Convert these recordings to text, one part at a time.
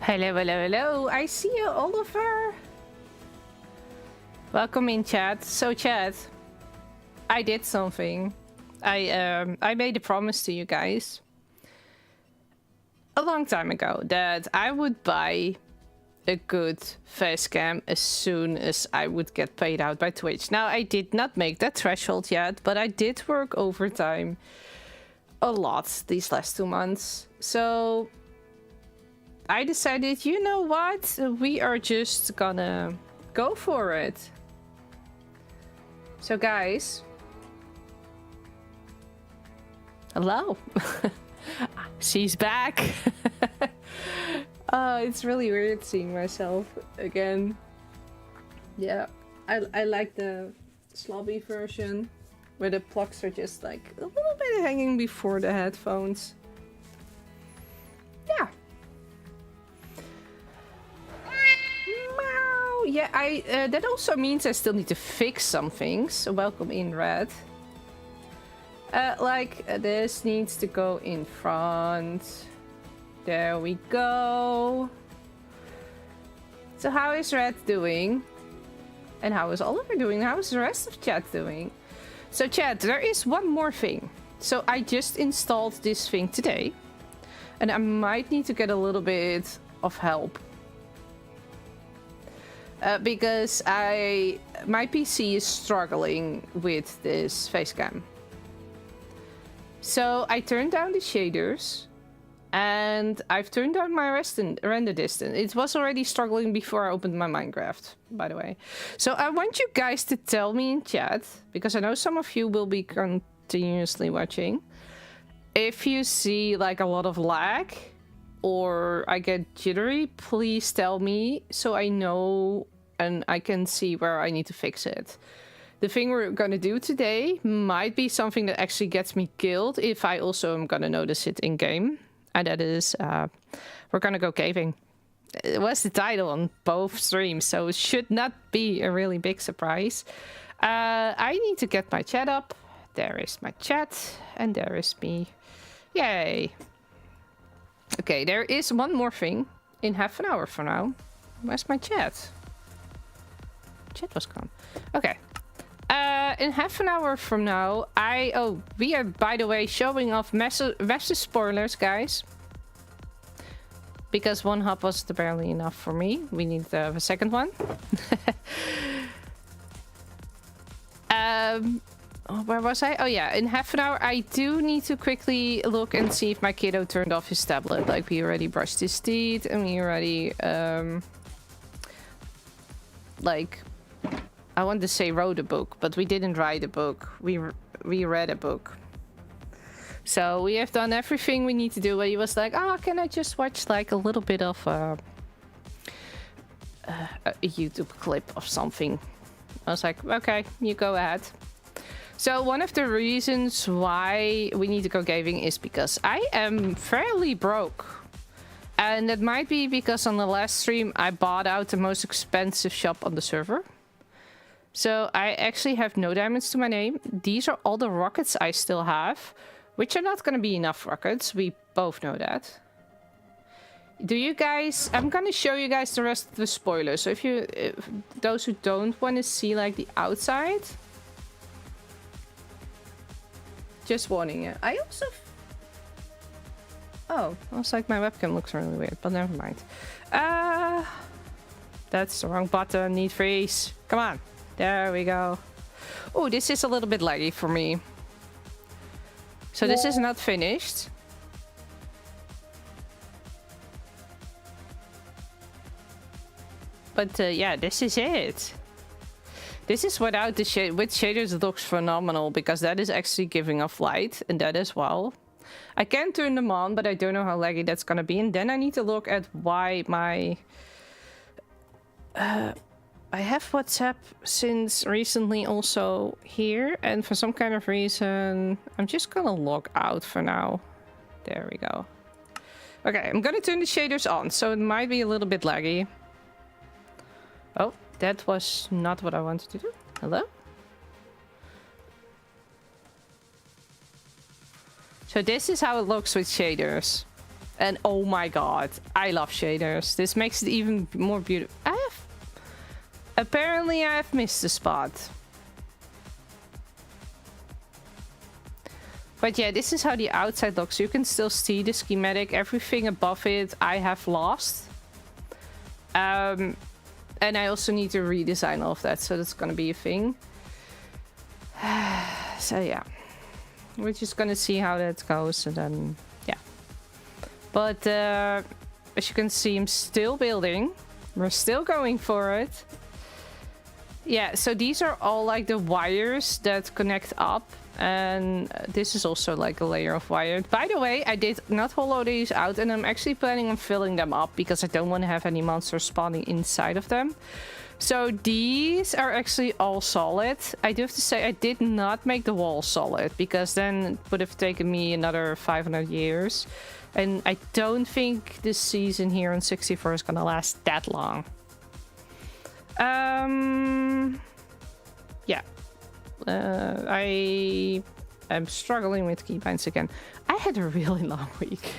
Hello, hello, hello. I see you, Oliver. Welcome in, chat. So, chat, I did something. I made a promise to you guys a long time ago that I would buy a good face cam as soon as I would get paid out by Twitch. Now, I did not make that threshold yet, but I did work overtime a lot these last 2 months. So I decided, you know what? We are just gonna go for it. So guys, hello. She's back. It's really weird seeing myself again. Yeah, I like the slobby version where the plugs are just like a little bit hanging before the headphones. Yeah. Meow. Yeah, that also means I still need to fix some things. So welcome in, Red. This needs to go in front. There we go. So how is Red doing? And how is Oliver doing? How is the rest of chat doing? So chat, there is one more thing. So I just installed this thing today. And I might need to get a little bit of help. Because my PC is struggling with this facecam. So I turned down the shaders. And I've turned down my render distance. It was already struggling before I opened my Minecraft, by the way. So I want you guys to tell me in chat, because I know some of you will be continuously watching. If you see like a lot of lag or I get jittery, please tell me so I know and I can see where I need to fix it. The thing we're gonna do today might be something that actually gets me killed if I also am gonna notice it in game. And that is, we're gonna go caving. It was the title on both streams, so it should not be a really big surprise. I need to get my chat up. There is my chat, and there is me. Yay. Okay, there is one more thing in half an hour from now. Where's my chat? Chat was gone. Okay. In half an hour from now, we are, by the way, showing off massive spoilers, guys. Because one hub was barely enough for me. We need to have a second one. Where was I? Oh yeah, in half an hour, I do need to quickly look and see if my kiddo turned off his tablet. Like, we already brushed his teeth and we already, I want to say wrote a book, but we didn't write a book. We read a book. So we have done everything we need to do. But he was like, oh, can I just watch like a little bit of a YouTube clip of something? I was like, okay, you go ahead. So one of the reasons why we need to go caving is because I am fairly broke. And that might be because on the last stream I bought out the most expensive shop on the server. So I actually have no diamonds to my name. These are all the rockets I still have, which are not going to be enough rockets. We both know that. Do you guys... I'm going to show you guys the rest of the spoilers. So if those who don't want to see like the outside, just warning you. I also... Oh, I was like, my webcam looks really weird, but never mind. That's the wrong button. Nietvries. Come on. There we go. Oh, this is a little bit laggy for me. So this is not finished. But yeah, this is it. This is without the shade. With shaders it looks phenomenal because that is actually giving off light and that as well. I can turn them on, but I don't know how laggy that's gonna be. And then I need to look at why my... I have WhatsApp since recently also here, and for some kind of reason, I'm just gonna log out for now. There we go. Okay, I'm gonna turn the shaders on, so it might be a little bit laggy. Oh, that was not what I wanted to do. Hello? So this is how it looks with shaders. And oh my god, I love shaders. This makes it even more beautiful. Apparently I have missed a spot. But yeah, this is how the outside looks. You can still see the schematic. Everything above it I have lost. And I also need to redesign all of that, so that's gonna be a thing. So yeah. We're just gonna see how that goes, and then yeah. But as you can see, I'm still building. We're still going for it. Yeah, so these are all like the wires that connect up. And this is also like a layer of wire. By the way, I did not hollow these out, and I'm actually planning on filling them up because I don't want to have any monsters spawning inside of them. So these are actually all solid. I do have to say I did not make the wall solid because then it would have taken me another 500 years. And I don't think this season here on 64 is gonna last that long. Yeah. I am struggling with keybinds again. I had a really long week.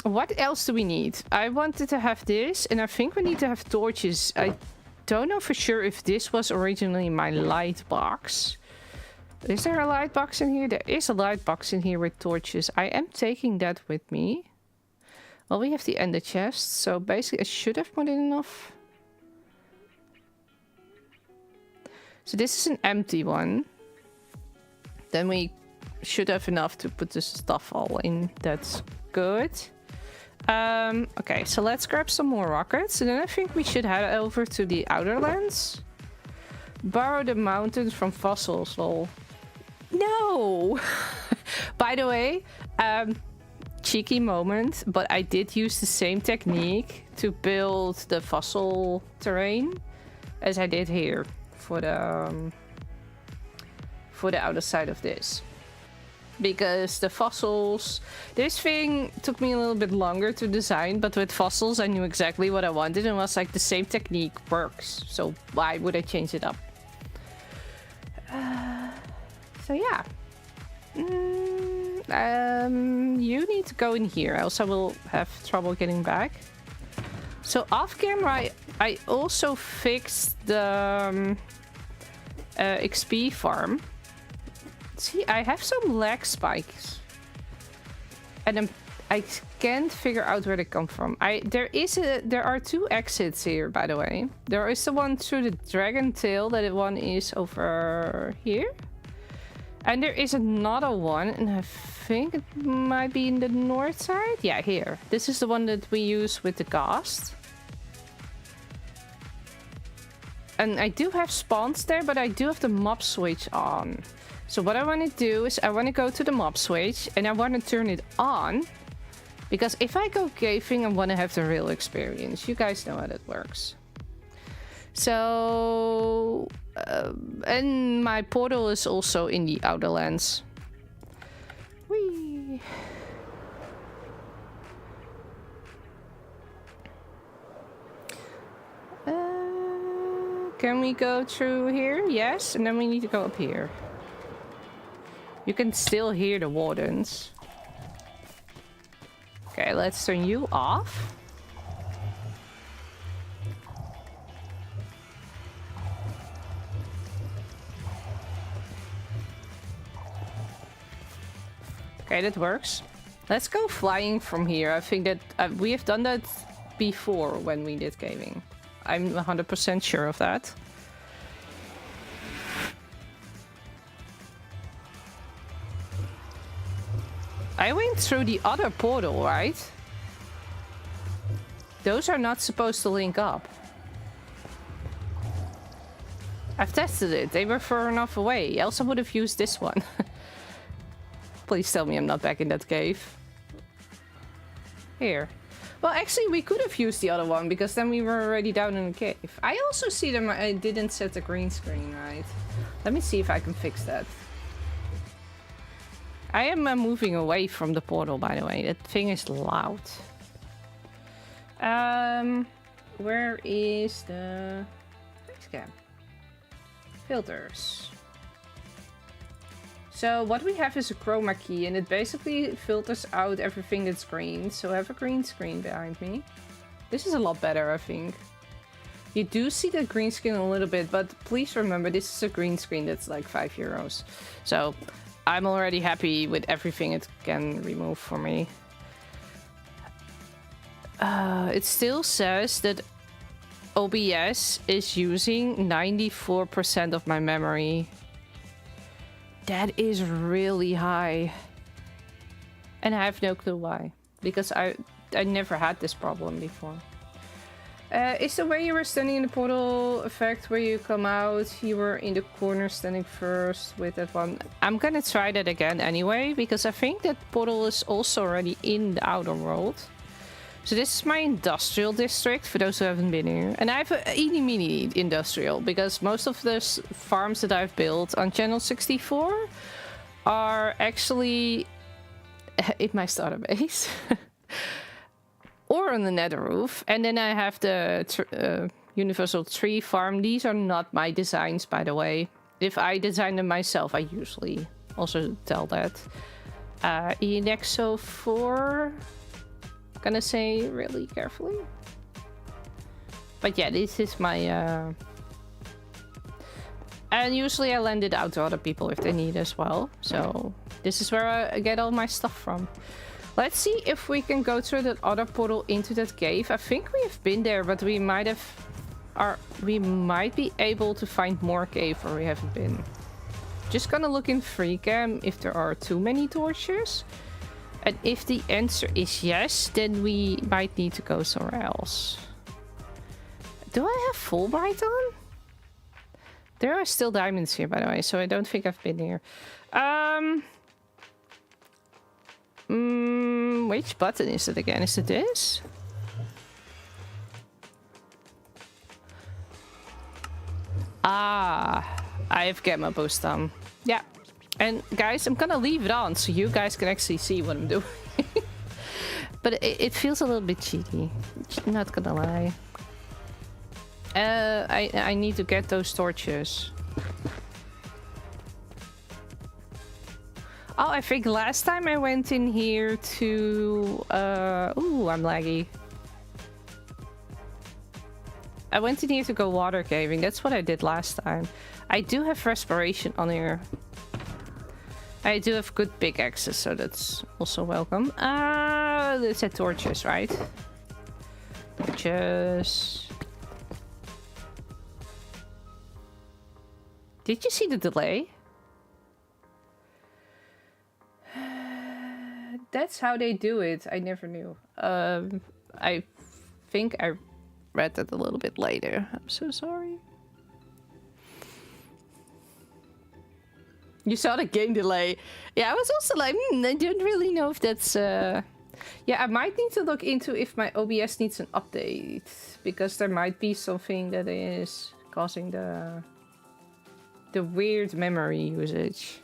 What else do we need? I wanted to have this, and I think we need to have torches. I don't know for sure if this was originally my light box. Is there a light box in here? There is a light box in here with torches. I am taking that with me. Well, we have the ender chest, so basically I should have put in enough. So this is an empty one. Then we should have enough to put the stuff all in. That's good. Okay, so let's grab some more rockets. And then I think we should head over to the outerlands. Borrow the mountains from fossils, lol. No! By the way, cheeky moment, but I did use the same technique to build the fossil terrain as I did here for the outer side of this. Because the fossils, this thing took me a little bit longer to design, but with fossils I knew exactly what I wanted and was like the same technique works, so why would I change it up? So yeah. You need to go in here, else I will have trouble getting back. So off camera I also fixed the XP farm. See, I have some lag spikes. And I can't figure out where they come from. There are two exits here, by the way. There is the one through the dragon tail, that one is over here. And there is another one, and I think it might be in the north side. Yeah, here. This is the one that we use with the ghast. And I do have spawns there, but I do have the mob switch on. So what I want to do is I want to go to the mob switch and I want to turn it on. Because if I go caving, I want to have the real experience. You guys know how that works. So... and my portal is also in the outerlands. Whee! Can we go through here? Yes, and then we need to go up here. You can still hear the wardens. Okay, let's turn you off. Okay, that works. Let's go flying from here. I think that we have done that before when we did caving. I'm 100% sure of that. I went through the other portal, right? Those are not supposed to link up. I've tested it. They were far enough away. Else I would have used this one. Please tell me I'm not back in that cave. Here. Well, actually, we could have used the other one, because then we were already down in the cave. I also see them. I didn't set the green screen right. Let me see if I can fix that. I am moving away from the portal, by the way. That thing is loud. Where is the... Facecam? Filters. So what we have is a chroma key, and it basically filters out everything that's green. So I have a green screen behind me. This is a lot better, I think. You do see the green screen a little bit, but please remember this is a green screen that's like €5. So I'm already happy with everything it can remove for me. It still says that OBS is using 94% of my memory. That is really high. And I have no clue why. Because I never had this problem before. Is the way you were standing in the portal effect where you come out, you were in the corner standing first with that one? I'm gonna try that again anyway, because I think that portal is also already in the outer world. So this is my industrial district, for those who haven't been here. And I have an eeny meeny industrial, because most of the farms that I've built on Channel 64 are actually in my starter base. Or on the nether roof. And then I have the universal tree farm. These are not my designs, by the way. If I design them myself, I usually also tell that. Enexo 4... Gonna say really carefully. But yeah, this is my... And usually I lend it out to other people if they need as well. So this is where I get all my stuff from. Let's see if we can go through that other portal into that cave. I think we have been there, but we might have... we might be able to find more cave where we haven't been. Just gonna look in free cam if there are too many torches. And if the answer is yes, then we might need to go somewhere else. Do I have Fulbright on? There are still diamonds here, by the way, so I don't think I've been here. Which button is it again? Is it this? Ah, I have gamma boost on. Yeah. And guys, I'm gonna leave it on so you guys can actually see what I'm doing. But it feels a little bit cheaty. Not gonna lie. I need to get those torches. Oh, I think last time I went in here to... ooh, I'm laggy. I went in here to go water caving. That's what I did last time. I do have respiration on here. I do have good pickaxes, so that's also welcome. Let's say torches, right? Torches. Did you see the delay? That's how they do it. I never knew. I think I read that a little bit later. I'm so sorry. You saw the game delay. Yeah, I was also like, I don't really know if that's... Yeah, I might need to look into if my OBS needs an update. Because there might be something that is causing the weird memory usage.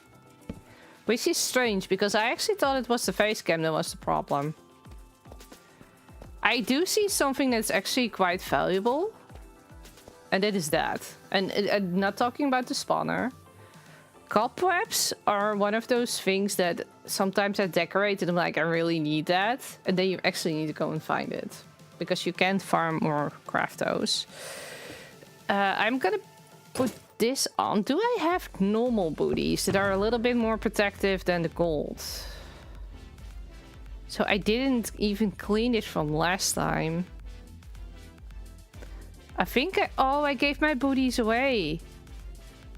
Which is strange, because I actually thought it was the face cam that was the problem. I do see something that's actually quite valuable. And it is that. And I'm not talking about the spawner. Cobwebs are one of those things that sometimes I decorate and I'm like, I really need that. And then you actually need to go and find it. Because you can't farm or craft those. I'm gonna put this on. Do I have normal booties that are a little bit more protective than the gold? So I didn't even clean it from last time. I think I gave my booties away.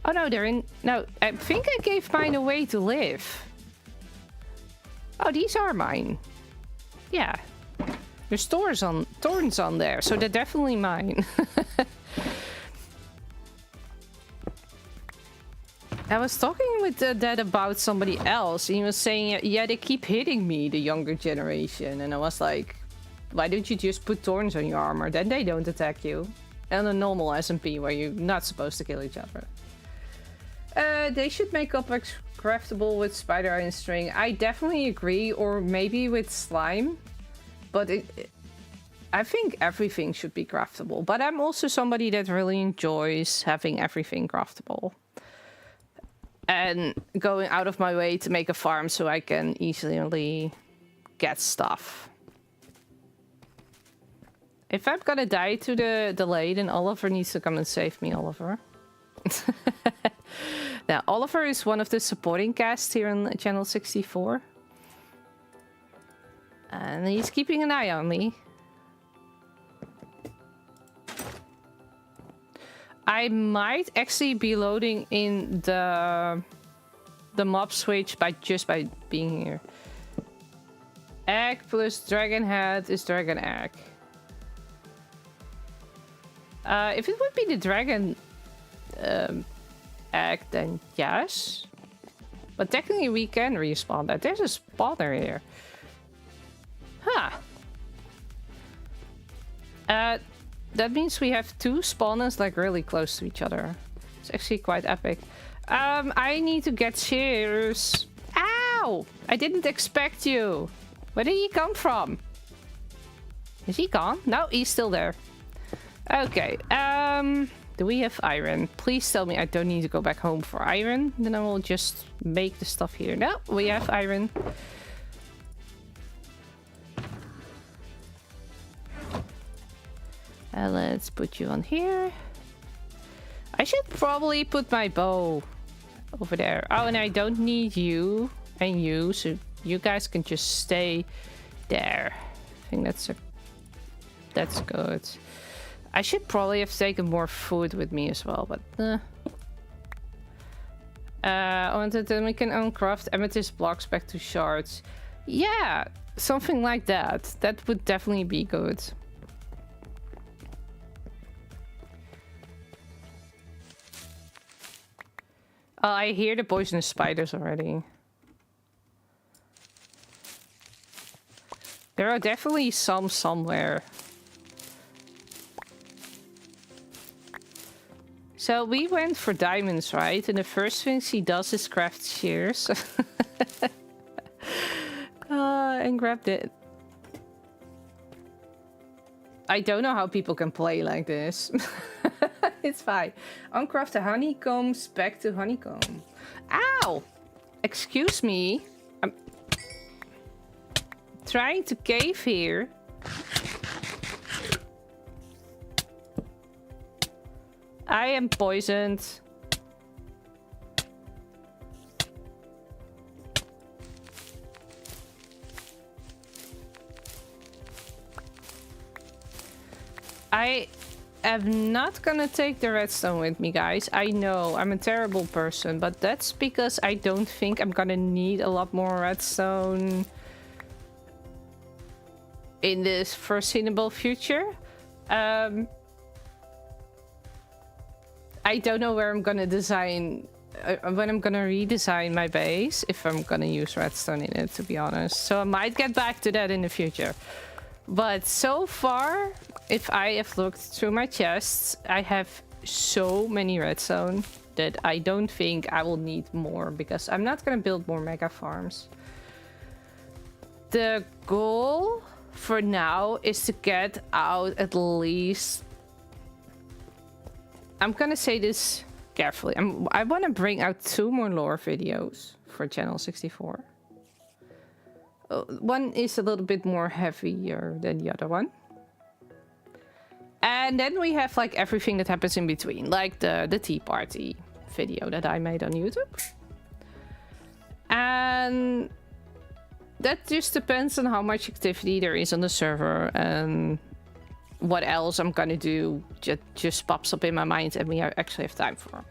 Oh no, they're in... No, I think I gave mine away to live. Oh, these are mine. Yeah. There's thorns on there, so they're definitely mine. I was talking with Dad about somebody else, and he was saying, yeah, they keep hitting me, the younger generation. And I was like, why don't you just put thorns on your armor? Then they don't attack you. And a normal SMP where you're not supposed to kill each other. They should make Coppex craftable with spider iron string. I definitely agree, or maybe with slime. But I think everything should be craftable. But I'm also somebody that really enjoys having everything craftable. and going out of my way to make a farm so I can easily get stuff. If I'm gonna die to the delay, then Oliver needs to come and save me, Oliver. Now, Oliver is one of the supporting cast here on Channel 64. And he's keeping an eye on me. I might actually be loading in the mob switch by being here. Egg plus dragon head is dragon egg. If it would be the dragon egg, then yes. But technically we can respawn that. There's a spawner here. Huh. That means we have two spawners like really close to each other. It's actually quite epic. I need to get shears. Ow! I didn't expect you. Where did he come from? Is he gone? No, he's still there. Okay. Do we have iron? Please tell me I don't need to go back home for iron. Then I will just make the stuff here. No, we have iron. Let's put you on here. I should probably put my bow over there. Oh, and I don't need you and you, so you guys can just stay there. I think that's good. I should probably have taken more food with me as well, but and then we can uncraft amethyst blocks back to shards. Yeah, something like that. That would definitely be good. I hear the poisonous spiders already. There are definitely some somewhere. So we went for diamonds, right? And the first thing she does is craft shears. And grabbed it. I don't know how people can play like this. It's fine. Uncraft the honeycombs back to honeycomb. Ow! Excuse me. I'm trying to cave here. I am poisoned. I am not gonna take the redstone with me, guys. I know I'm a terrible person, but that's because I don't think I'm gonna need a lot more redstone in this foreseeable future. I don't know where I'm gonna design, when I'm gonna redesign my base, if I'm gonna use redstone in it, to be honest. So I might get back to that in the future. But so far, if I have looked through my chests, I have so many redstone that I don't think I will need more, because I'm not gonna build more mega farms. The goal for now is to get out at least... I'm gonna say this carefully. I want to bring out 2 more lore videos for Channel 64. One is a little bit more heavier than the other one. And then we have like everything that happens in between. Like the tea party video that I made on YouTube. And that just depends on how much activity there is on the server and what else I'm gonna do just pops up in my mind and we actually have time for.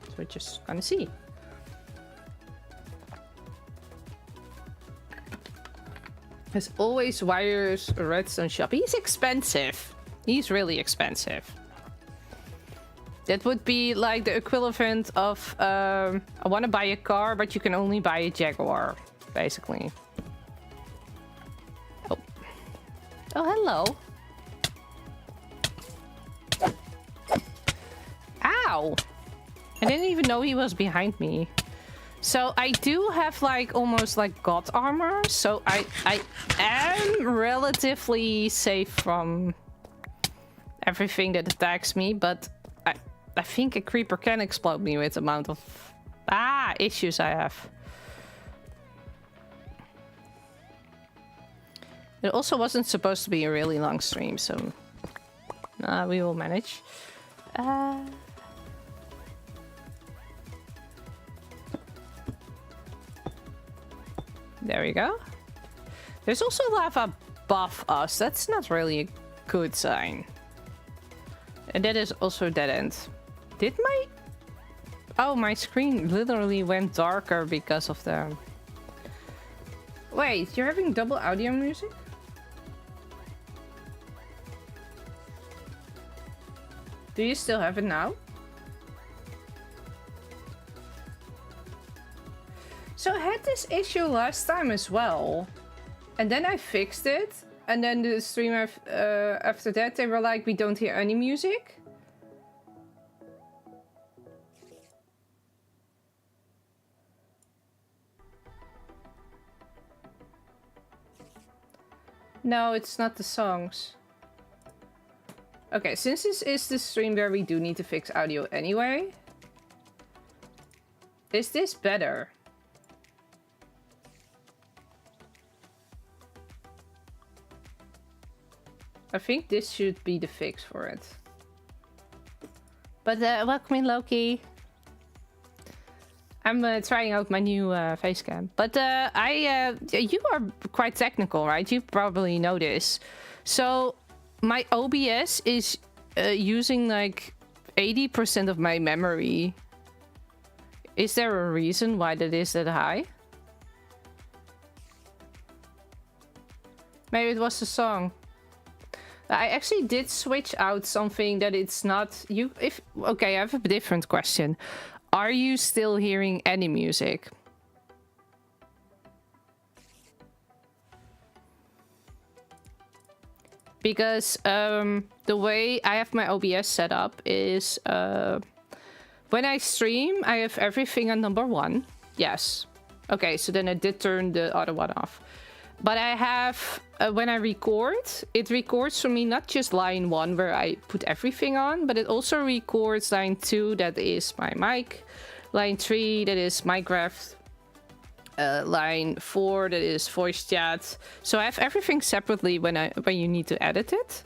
So we're just gonna see. As always, wires a redstone shop. He's expensive. He's really expensive. That would be like the equivalent of I want to buy a car, but you can only buy a Jaguar, basically. Oh, hello. Ow! I didn't even know he was behind me. So I do have like almost like god armor, so I am relatively safe from everything that attacks me, but I think a creeper can explode me with the amount of Ah, issues I have. It also wasn't supposed to be a really long stream, so we will manage. There we go. There's also lava above us. That's not really a good sign. And that is also a dead end. Did my... Oh, my screen literally went darker because of the... Wait, you're having double audio music? Do you still have it now? So I had this issue last time as well. And then I fixed it. And then the stream after that, they were like, we don't hear any music. No, it's not the songs. Okay, since this is the stream where we do need to fix audio anyway. Is this better? I think this should be the fix for it. But welcome in, Loki. I'm trying out my new face cam. But you are quite technical, right? You probably know this. So my OBS is using like 80% of my memory. Is there a reason why that is that high? Maybe it was the song. I actually did switch out something that it's not you. Okay, I have a different question. Are you still hearing any music? Because the way I have my OBS set up is when I stream, I have everything on number 1. Yes. Okay, so then I did turn the other one off. But I have, when I record, it records for me not just line 1 where I put everything on, but it also records line 2, that is my mic, line 3, that is Minecraft, line 4, that is voice chat. So I have everything separately when you need to edit it.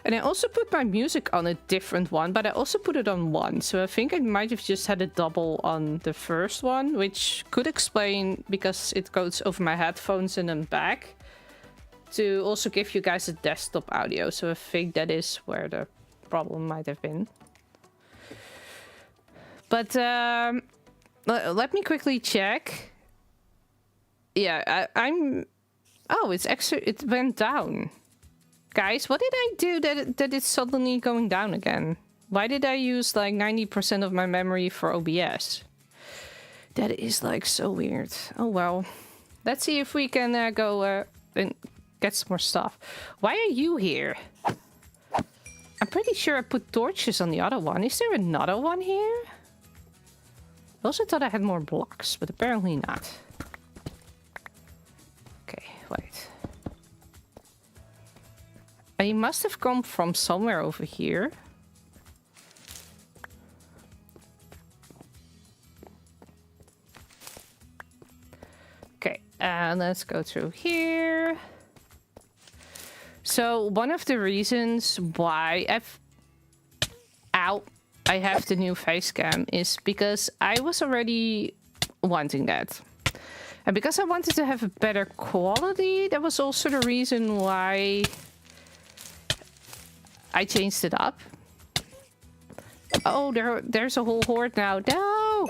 And I also put my music on a different one, but I also put it on 1. So I think I might have just had a double on the first one, which could explain because it goes over my headphones and then back to also give you guys a desktop audio. So I think that is where the problem might have been. But let me quickly check. Yeah, I'm... Oh, it's actually... It went down. Guys, what did I do that it's suddenly going down again? Why did I use like 90% of my memory for OBS? That is like so weird. Oh well. Let's see if we can go and get some more stuff. Why are you here? I'm pretty sure I put torches on the other one. Is there another one here? I also thought I had more blocks, but apparently not. Okay, wait. He must have come from somewhere over here. Okay, and let's go through here. So one of the reasons why I have the new face cam is because I was already wanting that. And because I wanted to have a better quality, that was also the reason why I changed it up. Oh, there's a whole horde now. No!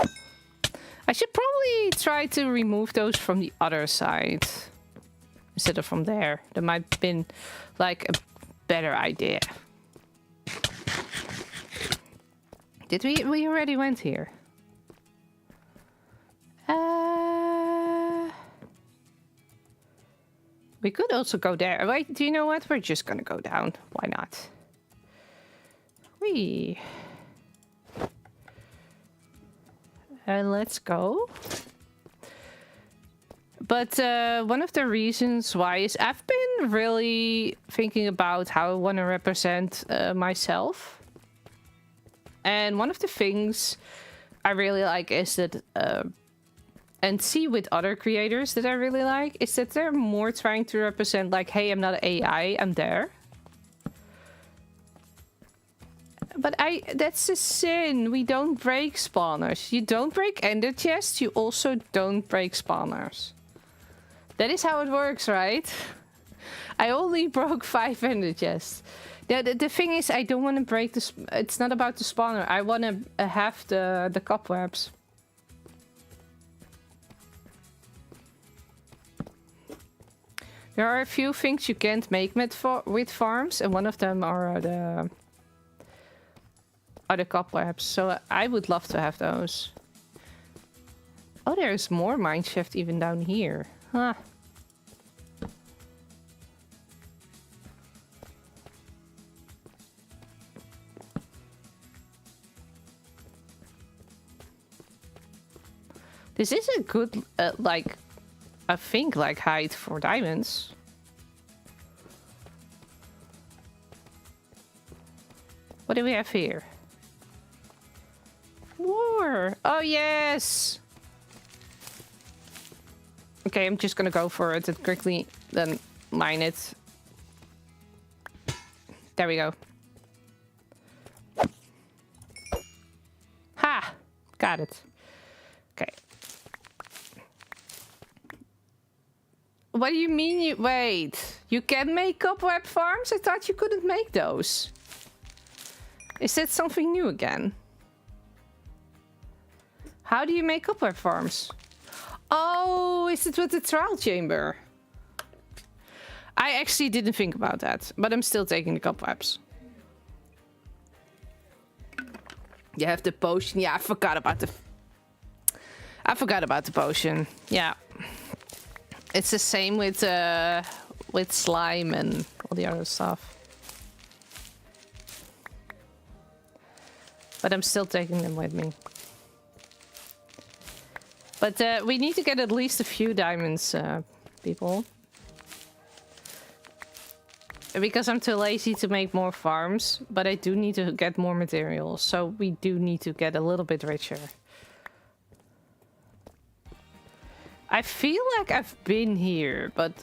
I should probably try to remove those from the other side instead of from there. That might have been like a better idea. Did we already went here? We could also go there. Wait, do you know what? We're just gonna go down. Why not? Whee. Let's go. But one of the reasons why is I've been really thinking about how I want to represent myself. And one of the things I really like is that, and see with other creators that I really like, is that they're more trying to represent like, hey, I'm not an AI, I'm there. But that's a sin. We don't break spawners. You don't break ender chests, you also don't break spawners. That is how it works, right? I only broke 5 ender chests. The thing is, I don't want to break the... It's not about the spawner. I want to have the cobwebs. There are a few things you can't make with farms, and one of them are the cobwebs. So I would love to have those. Oh, there's more mineshaft even down here. Huh. This is a good, like, I think, like, height for diamonds. What do we have here? More! Oh, yes! Okay, I'm just gonna go for it and quickly then mine it. There we go. Ha! Got it. Okay. What do you mean you... Wait. You can make cobweb farms? I thought you couldn't make those. Is that something new again? How do you make cobweb farms? Oh, is it with the trial chamber? I actually didn't think about that, but I'm still taking the cobwebs. You have the potion. Yeah, I forgot about the... potion. Yeah. It's the same with slime and all the other stuff. But I'm still taking them with me. But we need to get at least a few diamonds, people. Because I'm too lazy to make more farms, but I do need to get more materials. So we do need to get a little bit richer. I feel like I've been here, but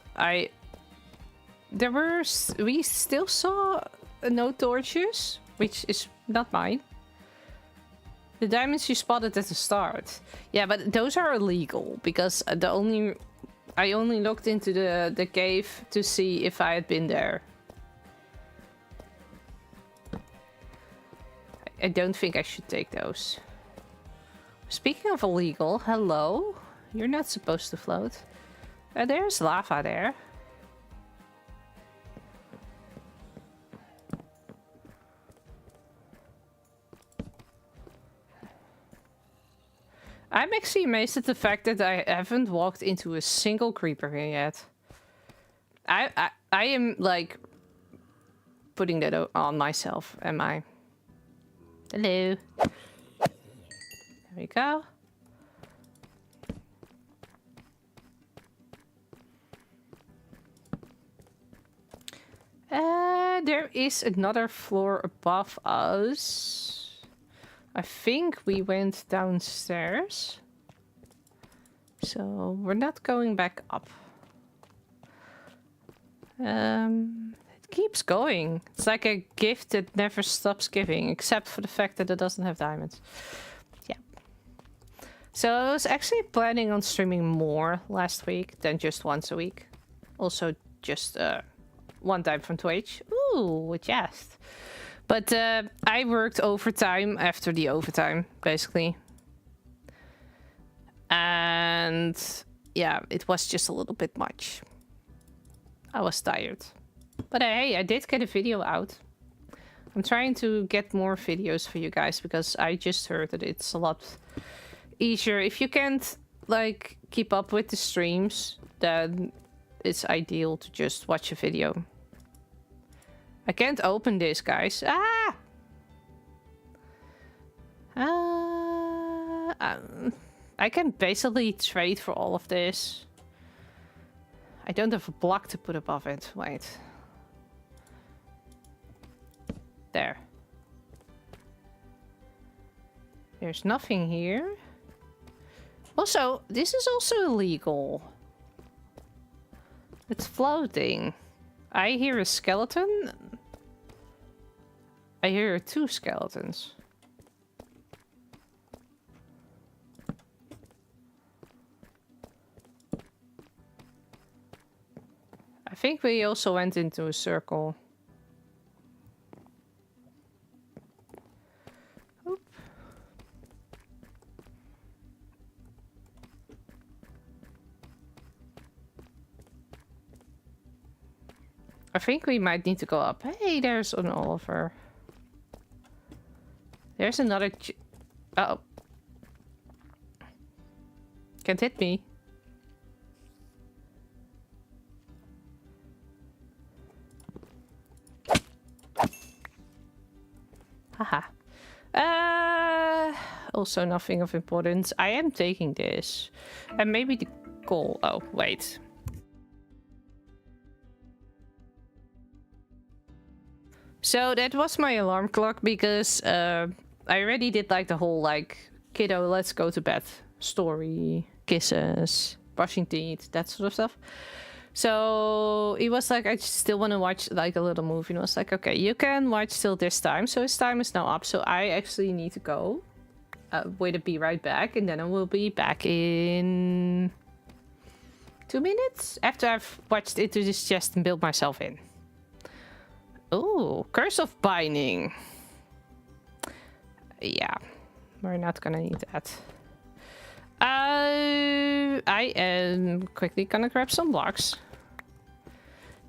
we still saw no torches, which is not mine. The diamonds you spotted at the start. Yeah, but those are illegal because I only looked into the cave to see if I had been there. I don't think I should take those. Speaking of illegal, hello? You're not supposed to float. There's lava there. I'm actually amazed at the fact that I haven't walked into a single creeper here yet. I am, like, putting that on myself, am I? Hello. There we go. There is another floor above us. I think we went downstairs. So we're not going back up. It keeps going. It's like a gift that never stops giving, except for the fact that it doesn't have diamonds. Yeah. So I was actually planning on streaming more last week than just once a week. Also just one time from Twitch. Ooh, a chest. But I worked overtime after the overtime, basically. And yeah, it was just a little bit much. I was tired. But hey, I did get a video out. I'm trying to get more videos for you guys because I just heard that it's a lot easier. If you can't, like, keep up with the streams, then it's ideal to just watch a video. I can't open this, guys. Ah! I can basically trade for all of this. I don't have a block to put above it. Wait. There. There's nothing here. Also, this is also illegal. It's floating. I hear a skeleton. I hear 2 skeletons. I think we also went into a circle. Oop. I think we might need to go up. Hey, there's an Oliver. There's another... Uh-oh. Can't hit me. Haha. Also nothing of importance. I am taking this. And maybe the goal. Oh, wait. So that was my alarm clock because I already did like the whole like, kiddo, let's go to bed story, kisses, brushing teeth, that sort of stuff. So it was like, I still want to watch like a little movie. And I was like, okay, you can watch till this time. So his time is now up. So I actually need to go. Wait to be right back. And then I will be back in 2 minutes after I've watched Into This Chest and built myself in. Oh, Curse of Binding. Yeah, we're not gonna need that. I am quickly gonna grab some blocks.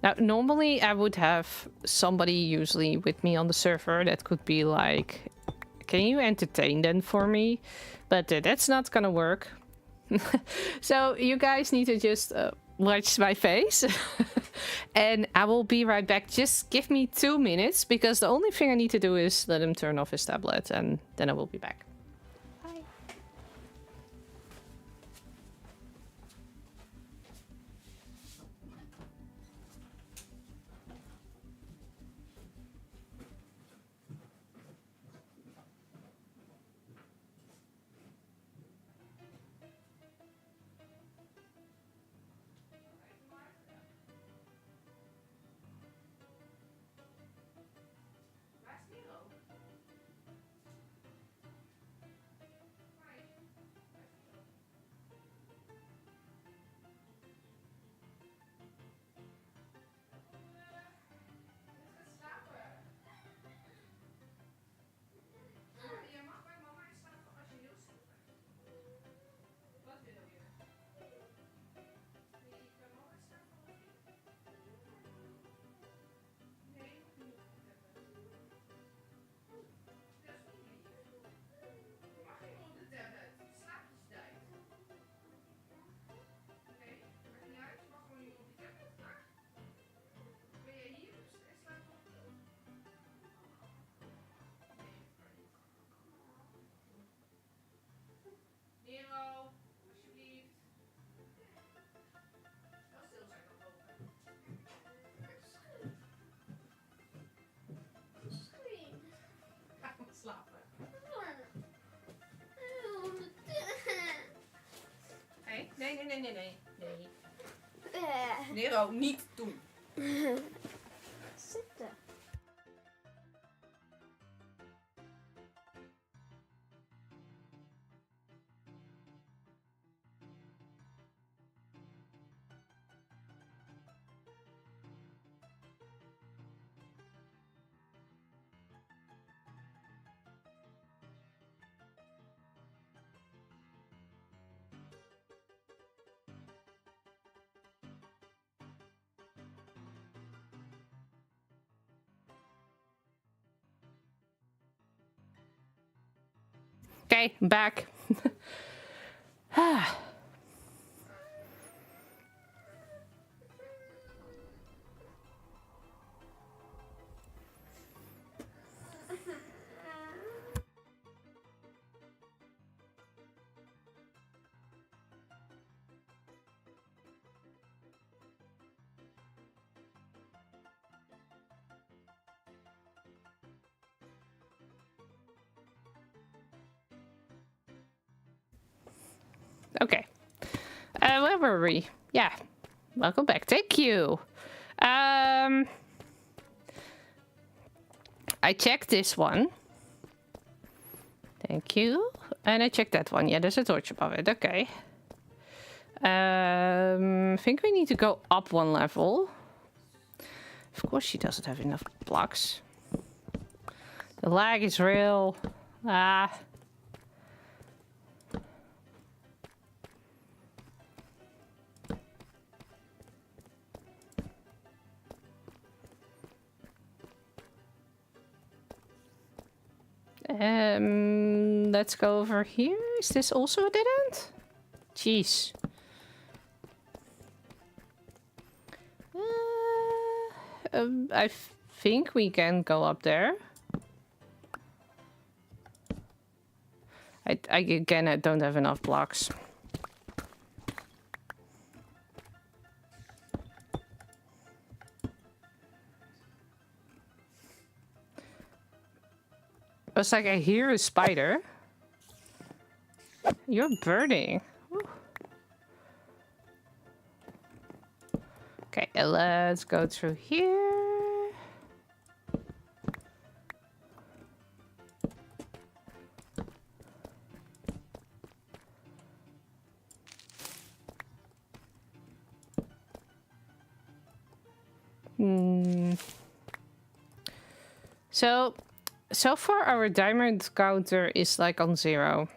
Now, normally I would have somebody usually with me on the server that could be like, can you entertain them for me? But that's not gonna work. So you guys need to just watch my face. And I will be right back. Just give me 2 minutes because the only thing I need to do is let him turn off his tablet and then I will be back. Bye. Nee. Nero, niet doen. Zitten. Okay, I'm back. Okay. Where were we? Yeah. Welcome back. Thank you. I checked this one. Thank you. And I checked that one. Yeah, there's a torch above it. Okay. I think we need to go up one level. Of course she doesn't have enough blocks. The lag is real. Ah. Let's go over here. Is this also a dead end? Jeez. I think we can go up there. Again, I don't have enough blocks. It's like I hear a spider. You're burning. Ooh. Okay, let's go through here. So far our diamond counter is like on 0.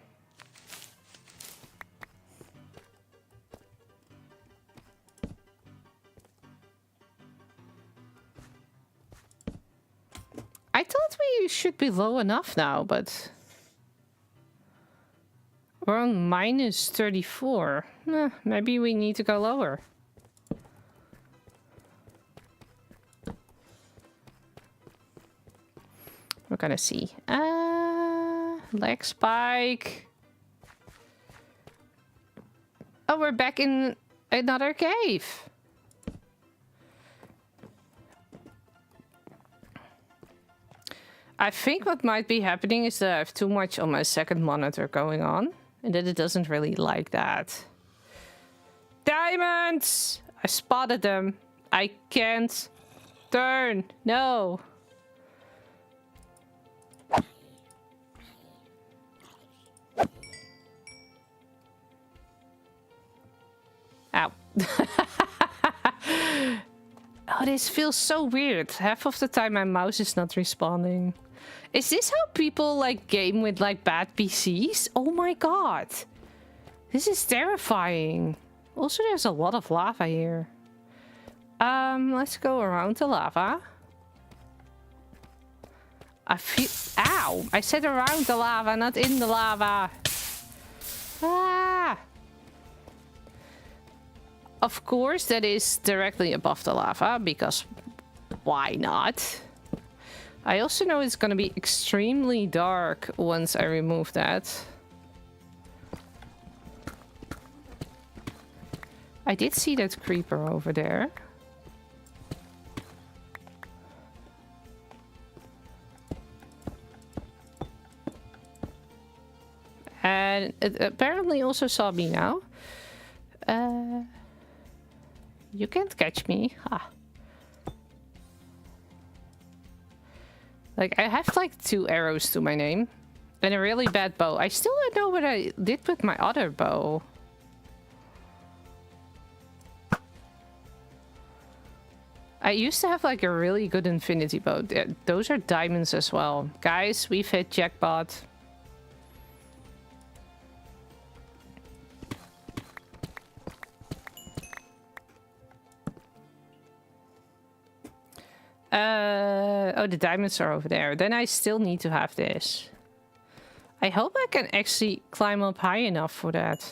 I thought we should be low enough now, but we're on minus 34. Maybe we need to go lower. We're gonna see. Leg spike. Oh, we're back in another cave. I think what might be happening is that I have too much on my second monitor going on, and that it doesn't really like that. Diamonds! I spotted them. I can't turn. No. Ow. Oh, this feels so weird. Half of the time my mouse is not responding. Is this how people like game with like bad PCs? Oh my god. This is terrifying. Also, there's a lot of lava here. Let's go around the lava. I feel... Ow! I said around the lava, not in the lava. Ah! Of course, that is directly above the lava, because why not? I also know it's gonna be extremely dark once I remove that. I did see that creeper over there. And it apparently also saw me now. You can't catch me. Ha. Like, I have like 2 arrows to my name. And a really bad bow. I still don't know what I did with my other bow. I used to have like a really good infinity bow. Those are diamonds as well. Guys, we've hit jackpot. Oh, the diamonds are over there. Then I still need to have this. I hope I can actually climb up high enough for that.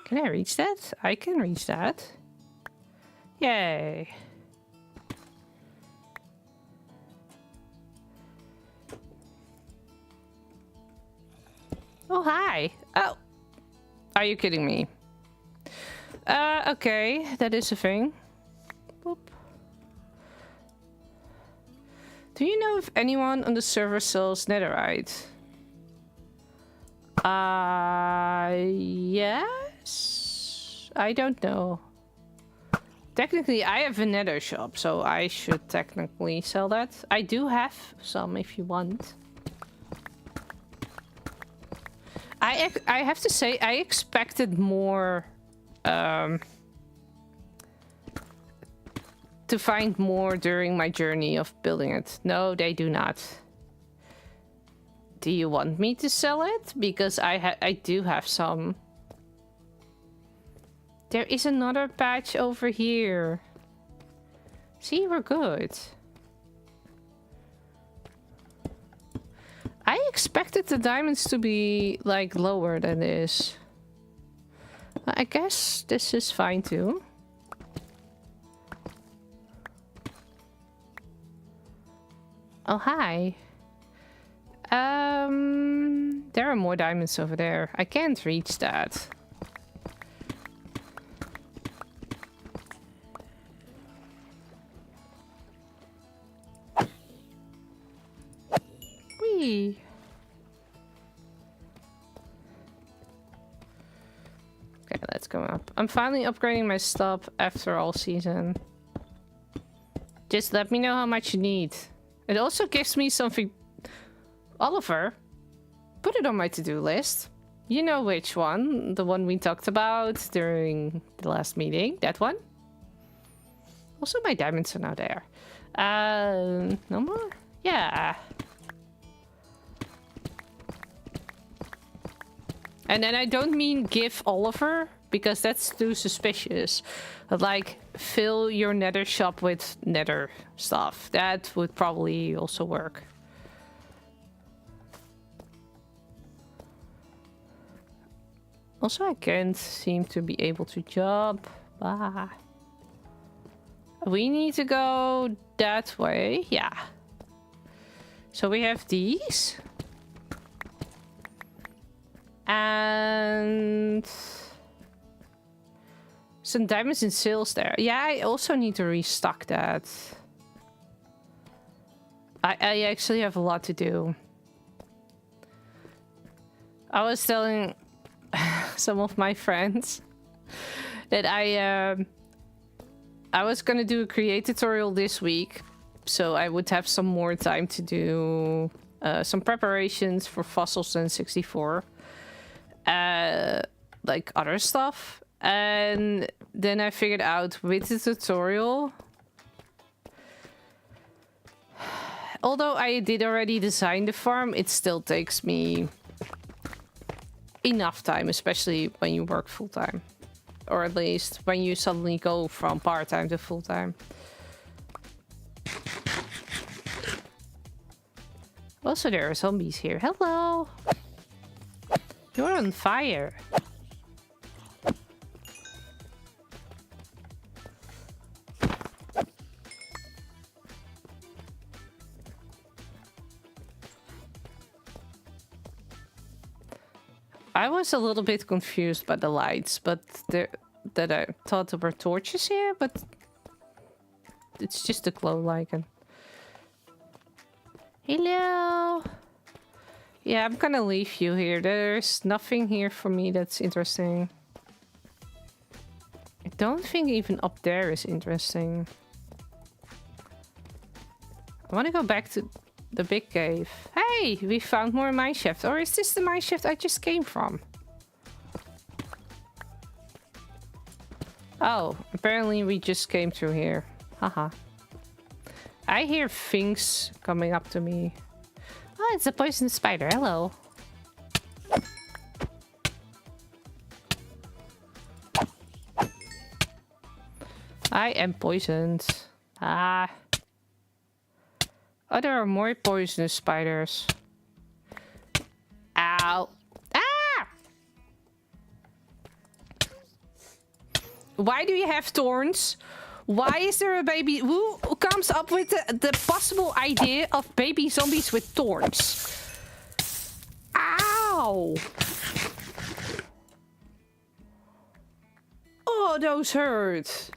Can I reach that? I can reach that. Yay. Oh, hi. Oh. Are you kidding me? Okay, that is a thing. Boop. Do you know if anyone on the server sells netherite? Yes? I don't know. Technically, I have a nether shop, so I should technically sell that. I do have some if you want. I have to say, I expected more... to find more during my journey of building it. No, they do not. Do you want me to sell it? Because I do have some. There is another patch over here. See, we're good. I expected the diamonds to be like lower than this. I guess this is fine too. Oh, hi. There are more diamonds over there. I can't reach that. Whee! Okay, let's go up. I'm finally upgrading my stuff after all season. Just let me know how much you need. It also gives me something... Oliver, put it on my to-do list. You know which one. The one we talked about during the last meeting. That one. Also, my diamonds are now there. No more? Yeah. And then I don't mean give Oliver, because that's too suspicious. But like, fill your nether shop with nether stuff. That would probably also work. Also, I can't seem to be able to jump. Ah. We need to go that way. Yeah. So we have these. And... some diamonds and sales there. Yeah, I also need to restock that. I actually have a lot to do. I was telling some of my friends that I was gonna do a create tutorial this week, so I would have some more time to do some preparations for fossils and 64, like other stuff. And then I figured out with the tutorial, although I did already design the farm, it still takes me enough time, especially when you work full-time. Or at least when you suddenly go from part-time to full-time. Also, there are zombies here. Hello! You're on fire. I was a little bit confused by the lights, but that I thought there were torches here, but it's just a glow lichen. Hello! Yeah, I'm gonna leave you here. There's nothing here for me that's interesting. I don't think even up there is interesting. I want to go back to the big cave. Hey, we found more mine shaft. Or is this the mine shaft I just came from? Oh, apparently we just came through here. Haha. I hear things coming up to me. Oh, it's a poisonous spider. Hello. I am poisoned. Ah. Oh, there are more poisonous spiders. Ow. Ah! Why do you have thorns? Why is there a baby? Who comes up with the possible idea of baby zombies with thorns? Ow! Oh, those hurt.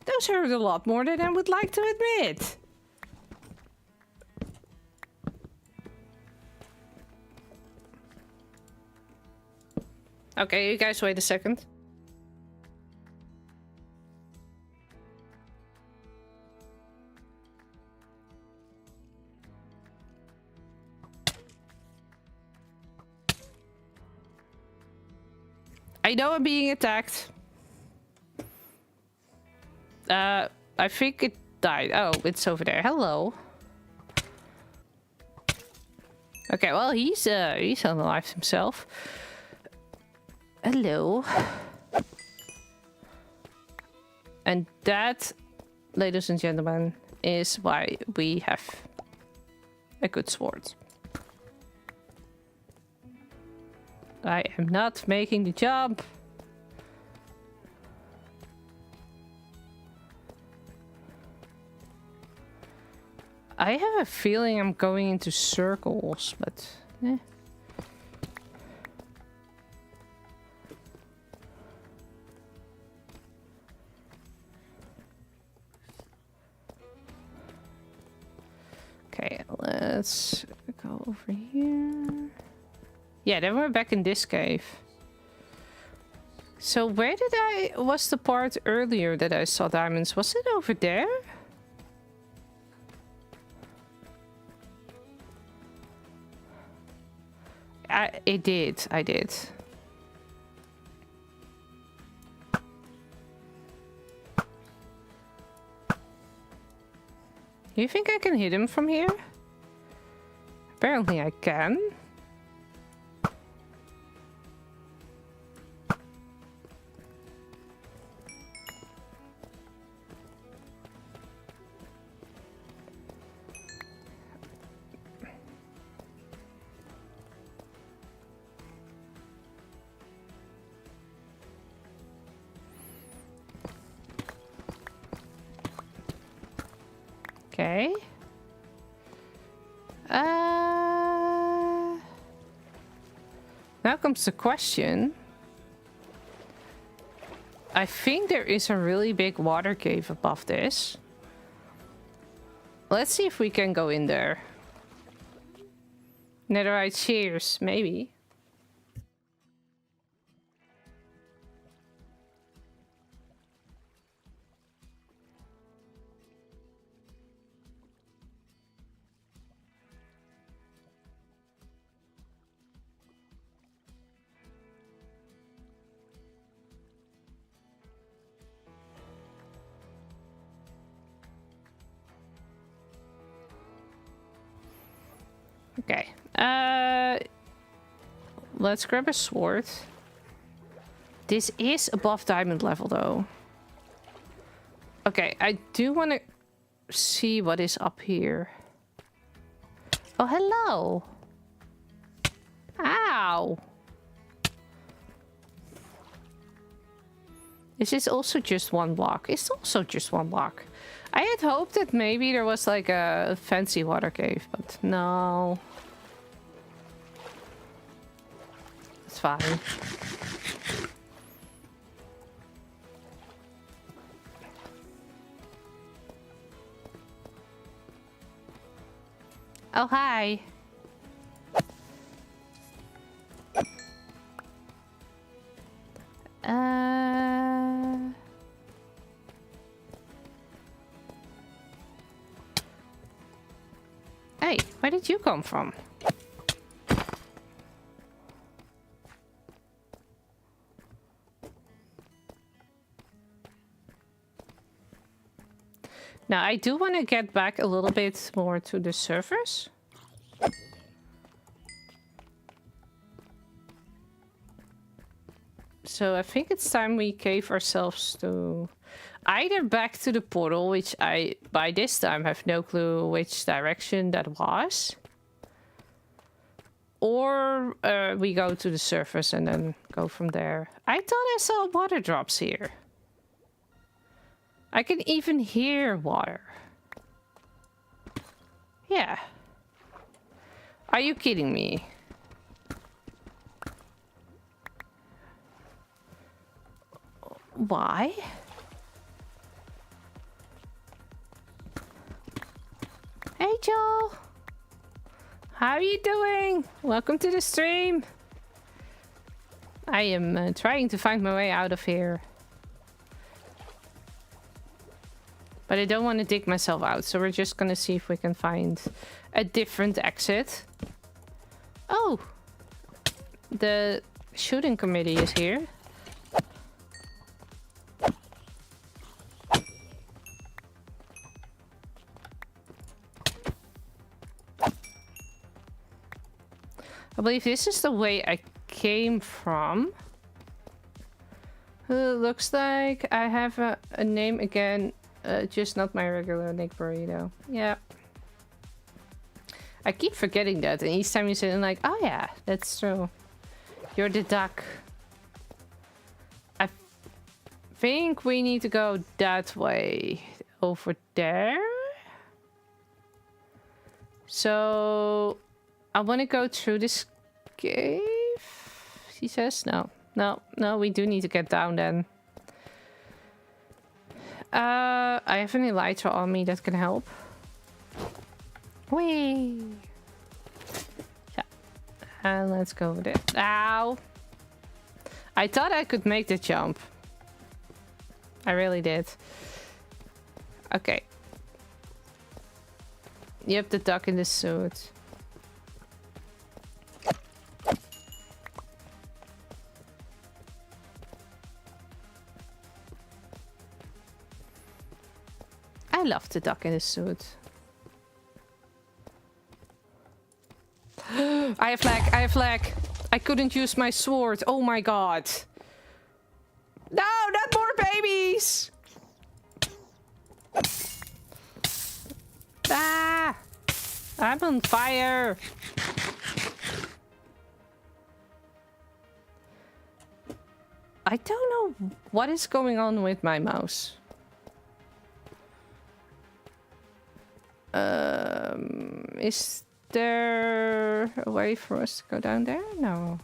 Those hurt a lot more than I would like to admit. Okay, you guys wait a second. I know I'm being attacked. I think it died. Oh, it's over there. Hello. Okay, well, he's unalive himself. Hello. And that, ladies and gentlemen, is why we have a good sword. I am not making the jump. I have a feeling I'm going into circles, but eh. Okay, let's go over here. Yeah, then we're back in this cave. So where was the part earlier that I saw diamonds? Was it over there? I did. You think I can hit him from here? Apparently I can. Okay. Now comes the question. I think there is a really big water cave above this. Let's see if we can go in there. Netherite shears, maybe. Okay. Let's grab a sword. This is above diamond level, though. Okay, I do want to see what is up here. Oh, hello. Ow. This is also just one block. It's also just one block. I had hoped that maybe there was like a fancy water cave, but no. It's fine. Oh, hi. Hey, where did you come from? Now, I do want to get back a little bit more to the surface. So I think it's time we cave ourselves to either back to the portal, which I, by this time, have no clue which direction that was. Or we go to the surface and then go from there. I thought I saw water drops here. I can even hear water. Yeah. Are you kidding me? Why? Rachel! How are you doing? Welcome to the stream. I am trying to find my way out of here. But I don't want to dig myself out, so we're just gonna see if we can find a different exit. Oh! The shooting committee is here. I believe this is the way I came from. Looks like I have a name again, just not my regular Nick Burrito. Yeah. I keep forgetting that, and each time you say it, I'm like, oh yeah, that's true. You're the duck. I think we need to go that way. Over there. So I want to go through this cave. She says no. No, we do need to get down then. I have an elytra on me that can help. Whee! Yeah. And let's go with it. Ow! I thought I could make the jump. I really did. Okay. Yep, the duck in the suit. I love the duck in the suit. I have lag, I have lag. I couldn't use my sword. Oh my god. No, not more babies! Ah! I'm on fire! I don't know what is going on with my mouse. Is there a way for us to go down there? No.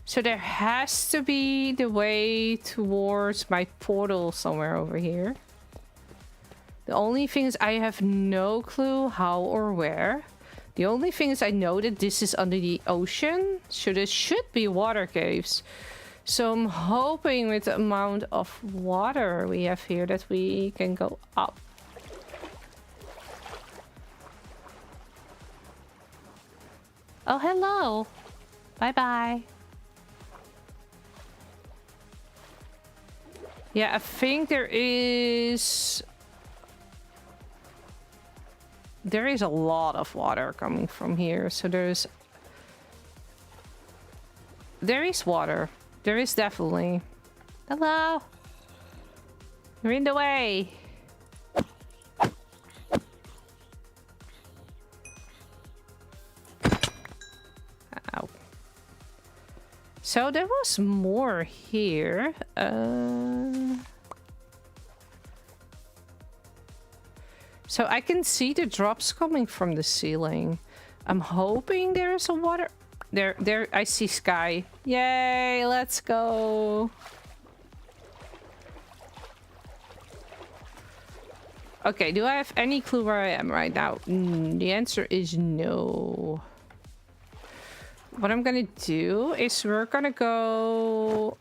So there has to be the way towards my portal somewhere over here. The only thing is I have no clue how or where. The only thing is I know that this is under the ocean. So there should be water caves. So I'm hoping with the amount of water we have here that we can go up. Oh, hello. Bye-bye. Yeah, I think there is a lot of water coming from here. So there is water. There is definitely. Hello. You're in the way. Ow. So there was more here. So I can see the drops coming from the ceiling. I'm hoping there's a water. There, I see sky. Yay, let's go. Okay, do I have any clue where I am right now? The answer is no. What I'm gonna do is we're gonna go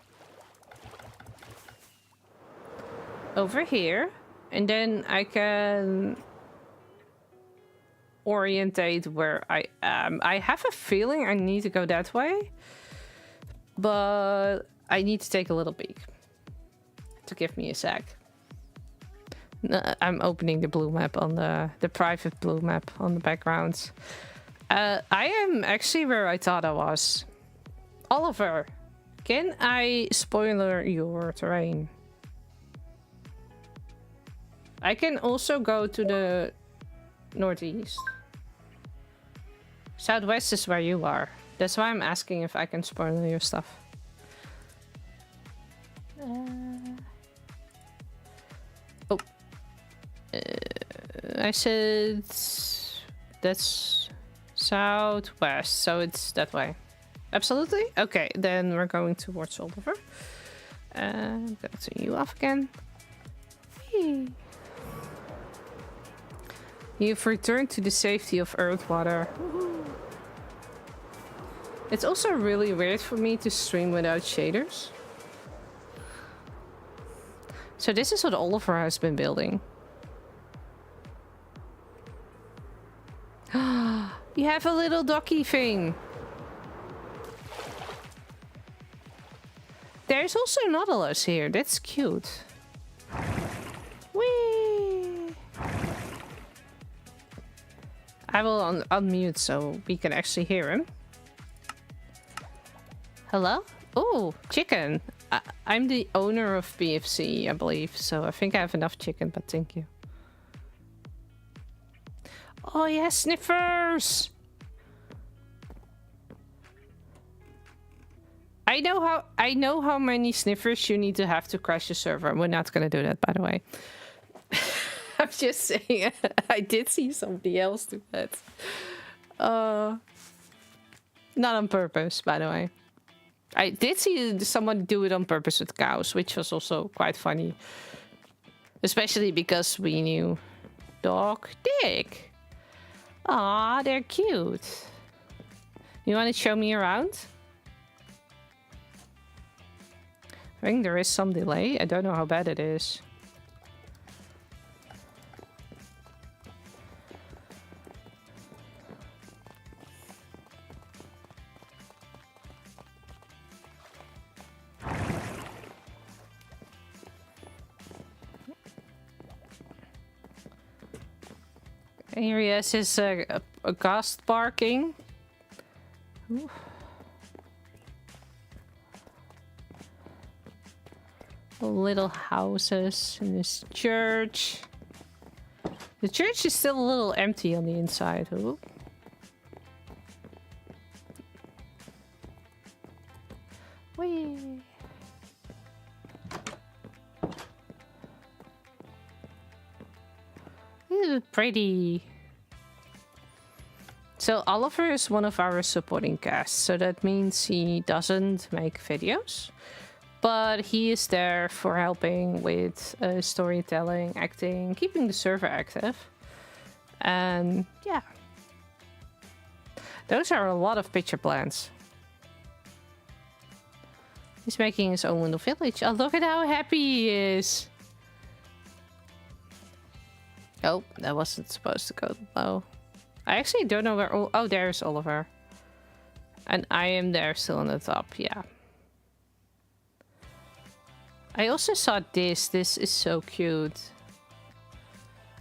over here. And then I can orientate where I am. I have a feeling I need to go that way. But I need to take a little peek. To give me a sec. I'm opening the blue map on the private blue map on the background. I am actually where I thought I was. Oliver, can I spoiler your terrain? I can also go to the northeast. Southwest is where you are. That's why I'm asking if I can spoil your stuff. Oh. I said that's southwest, so it's that way. Absolutely? Okay, then we're going towards Oliver. I'm gonna turn you off again. Whee. You've returned to the safety of Earthwater. It's also really weird for me to stream without shaders. So this is what Oliver has been building. You have a little ducky thing. There's also Nautilus here. That's cute. Whee! I will unmute so we can actually hear him. Hello? Oh, chicken. I'm the owner of BFC, I believe. So I think I have enough chicken, but thank you. Oh, yeah, sniffers! I know how many sniffers you need to have to crash the server. We're not gonna do that, by the way. I'm just saying. I did see somebody else do that. Not on purpose, by the way. I did see someone do it on purpose with cows, which was also quite funny. Especially because we knew dog dick. Aw, they're cute. You want to show me around? I think there is some delay. I don't know how bad it is. Here he has his a ghost barking. Ooh. Little houses in this church. The church is still a little empty on the inside. Ooh. Whee! Pretty. So Oliver is one of our supporting cast, so that means he doesn't make videos, but he is there for helping with storytelling, acting, keeping the server active. And yeah, those are a lot of picture plans. He's making his own little village. Oh, look at how happy he is. Oh, that wasn't supposed to go low. I actually don't know where... Oh, there's Oliver. And I am there still on the top, yeah. I also saw this. This is so cute.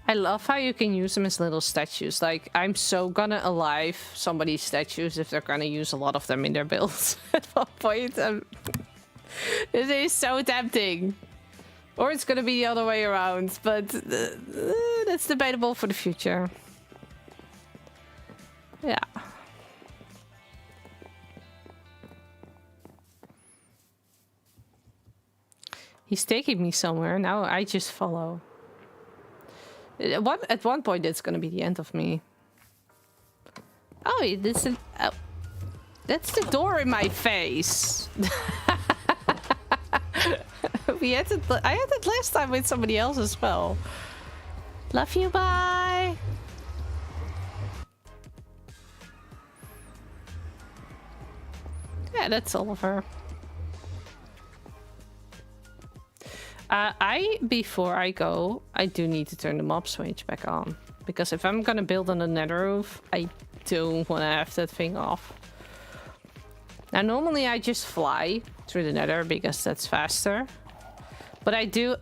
I love how you can use them as little statues. Like, I'm so gonna alive somebody's statues if they're gonna use a lot of them in their builds at one point. It is so tempting. Or it's gonna be the other way around, but that's debatable for the future. Yeah. He's taking me somewhere. Now I just follow. At one point, it's gonna be the end of me. Oh, this is... Oh, that's the door in my face. I had it last time with somebody else as well. Love you, bye. Yeah, that's Oliver. Before I go, I do need to turn the mob switch back on. Because if I'm gonna build on the nether roof, I don't want to have that thing off. Now, normally I just fly through the nether because that's faster. But I do...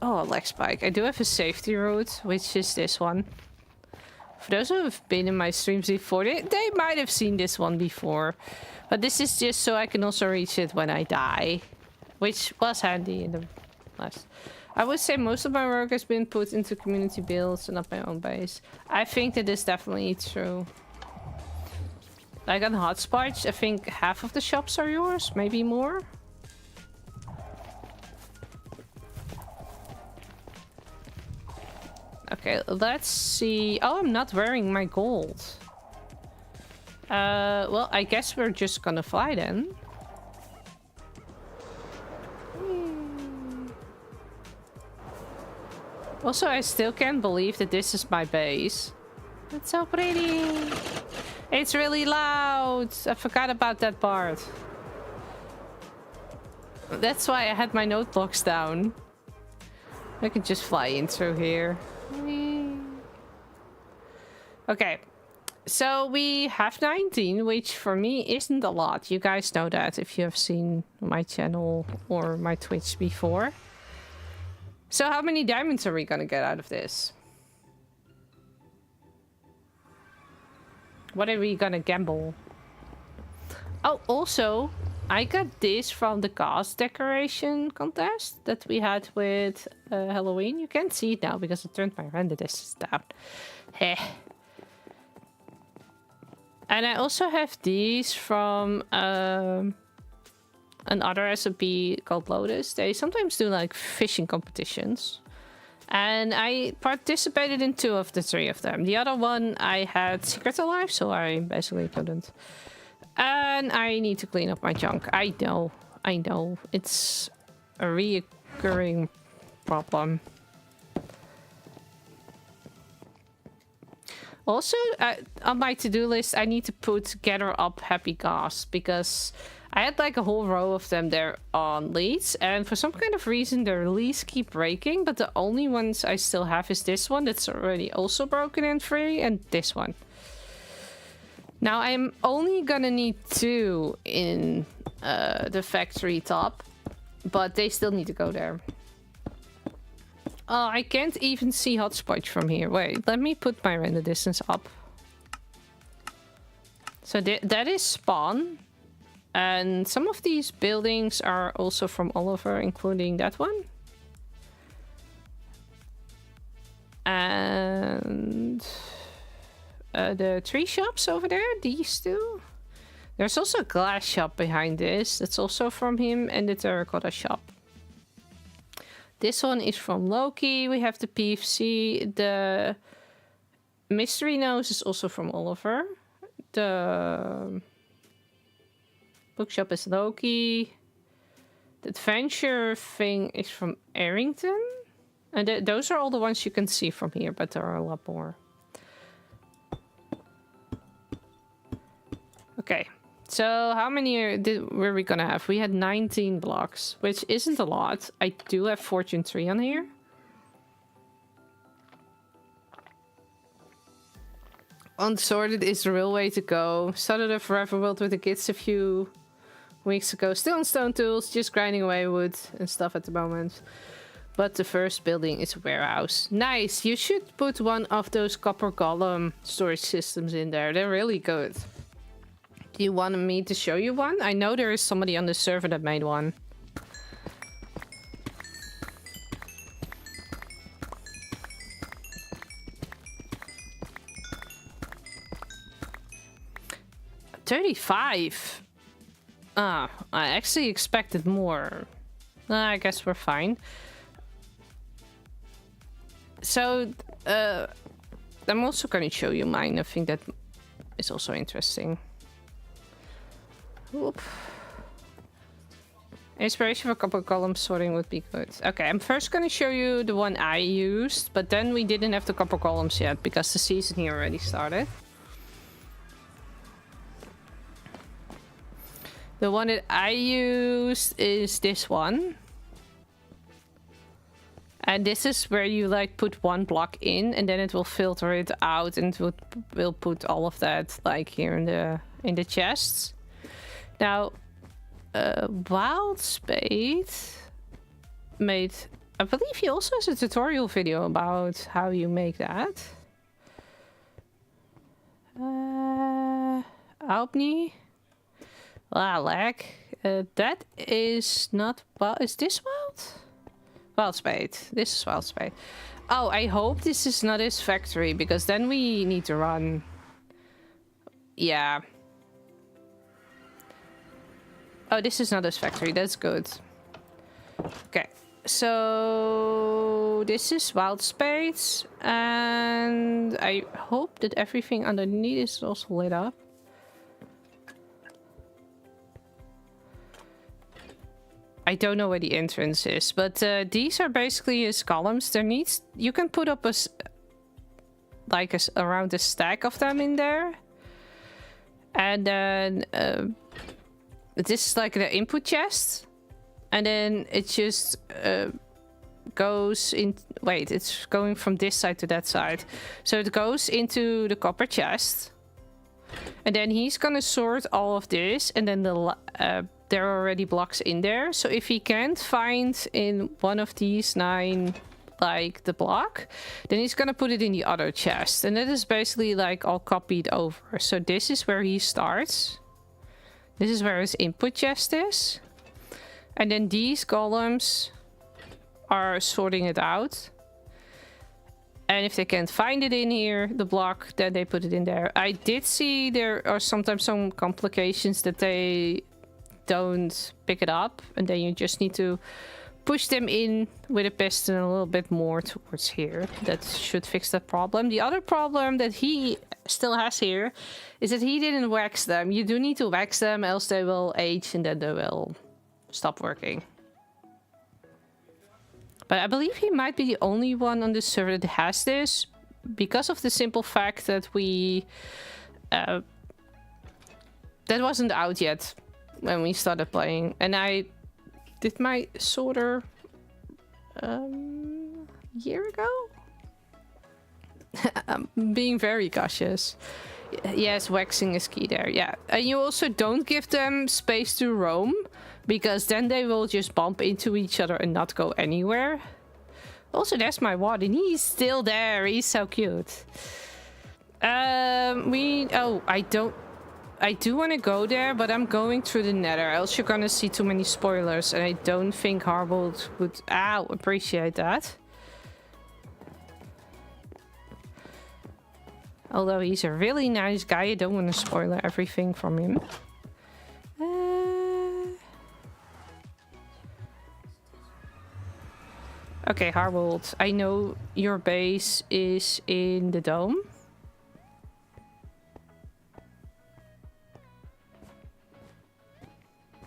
Oh, a leg spike. I do have a safety route, which is this one. For those who have been in my streams before, they might have seen this one before. But this is just so I can also reach it when I die. Which was handy in the last... I would say most of my work has been put into community builds and not my own base. I think that is definitely true. Like on hotspots, I think half of the shops are yours, maybe more. Okay, let's see. Oh, I'm not wearing my gold. Well, I guess we're just gonna fly then. Also, I still can't believe that this is my base. It's so pretty. It's really loud. I forgot about that part. That's why I had my note blocks down. I can just fly in through here. Okay. So we have 19, which for me isn't a lot. You guys know that if you have seen my channel or my Twitch before. So how many diamonds are we gonna get out of this? What are we gonna gamble? Oh, also, I got this from the gas decoration contest that we had with Halloween. You can't see it now because I turned my render distance down. Heh. And I also have these from another SMP called Lotus. They sometimes do like fishing competitions. And I participated in 2 of the 3 of them. The other one I had Secret Alive, so I basically couldn't. And I need to clean up my junk. I know. It's a reoccurring problem. Also, on my to-do list, I need to put gather up happy gas because I had like a whole row of them there on leads, and for some kind of reason their leads keep breaking, but the only ones I still have is this one that's already also broken and free, and this one. Now I'm only gonna need 2 in the factory top, but they still need to go there. Oh, I can't even see hotspot from here. Wait, let me put my render distance up. So that is spawn. And some of these buildings are also from Oliver, including that one. And the 3 shops over there, these 2. There's also a glass shop behind this. That's also from him, and the terracotta shop. This one is from Loki. We have the PFC. The mystery nose is also from Oliver. The bookshop is Loki. The adventure thing is from Aerington. And those are all the ones you can see from here, but there are a lot more. Okay. So how many were we gonna have? We had 19 blocks, which isn't a lot. I do have Fortune 3 on here. Unsorted is the real way to go. Started a forever world with the kids a few weeks ago. Still on stone tools, just grinding away wood and stuff at the moment. But the first building is a warehouse. Nice! You should put one of those copper golem storage systems in there. They're really good. Do you want me to show you one? I know there is somebody on the server that made one. $35. Ah, I actually expected more. I guess we're fine. So, I'm also going to show you mine. I think that is also interesting. Oop. Inspiration for copper column sorting would be good. Okay, I'm first going to show you the one I used, but then we didn't have the copper columns yet because the season here already started. The one that I used is this one. And this is where you like put 1 block in and then it will filter it out and it will put all of that like here in the chests. Now, Wild Spade made... I believe he also has a tutorial video about how you make that. Albany. Ah, lag. That is not... Well, is this Wild? Wild Spade. This is Wild Spade. Oh, I hope this is not his factory, because then we need to run. Yeah. Oh, this is not his factory. That's good. Okay. So this is Wild Spades, and I hope that everything underneath is also lit up. I don't know where the entrance is, but these are basically his columns. You can put up around a stack of them in there. And then this is like the input chest. And then it just goes in. Wait, it's going from this side to that side. So it goes into the copper chest. And then he's gonna sort all of this, and then there are already blocks in there. So if he can't find in one of these 9, like the block, then he's gonna put it in the other chest. And that is basically like all copied over. So this is where he starts. This is where his input chest is. And then these columns are sorting it out. And if they can't find it in here, the block, then they put it in there. I did see there are sometimes some complications that they don't pick it up. And then you just need to push them in with a piston a little bit more towards here. That should fix that problem. The other problem that he still has here is that he didn't wax them. You do need to wax them, else they will age and then they will stop working. But I believe he might be the only one on this server that has this, because of the simple fact that we... that wasn't out yet when we started playing. And I did my sorter a year ago? I'm being very cautious. Yes, waxing is key there, yeah. And you also don't give them space to roam, because then they will just bump into each other and not go anywhere. Also, there's my warden. He's still there. He's so cute. I do want to go there, but I'm going through the nether. Else you're gonna see too many spoilers, and I don't think Harwould would appreciate that. Although he's a really nice guy, I don't want to spoil everything from him. Okay, Harwould, I know your base is in the dome.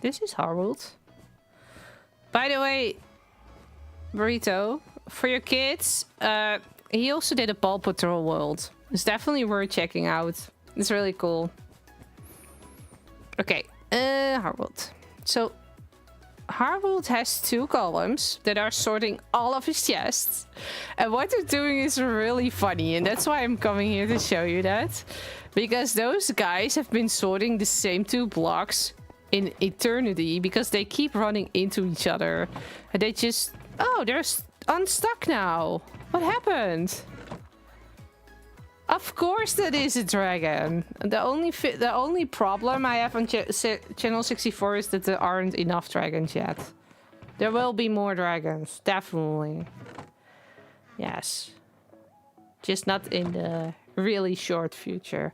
This is Harwould. By the way, Burrito, for your kids, he also did a Paw Patrol world. It's definitely worth checking out. It's really cool. Okay, Harwould. So, Harwould has 2 columns that are sorting all of his chests. And what they're doing is really funny. And that's why I'm coming here to show you that. Because those guys have been sorting the same 2 blocks in eternity. Because they keep running into each other. And they just... Oh, they're unstuck now. What happened? Of course that is a dragon. The only problem I have on Channel 64 is that there aren't enough dragons yet. There will be more dragons, definitely. Yes. Just not in the really short future.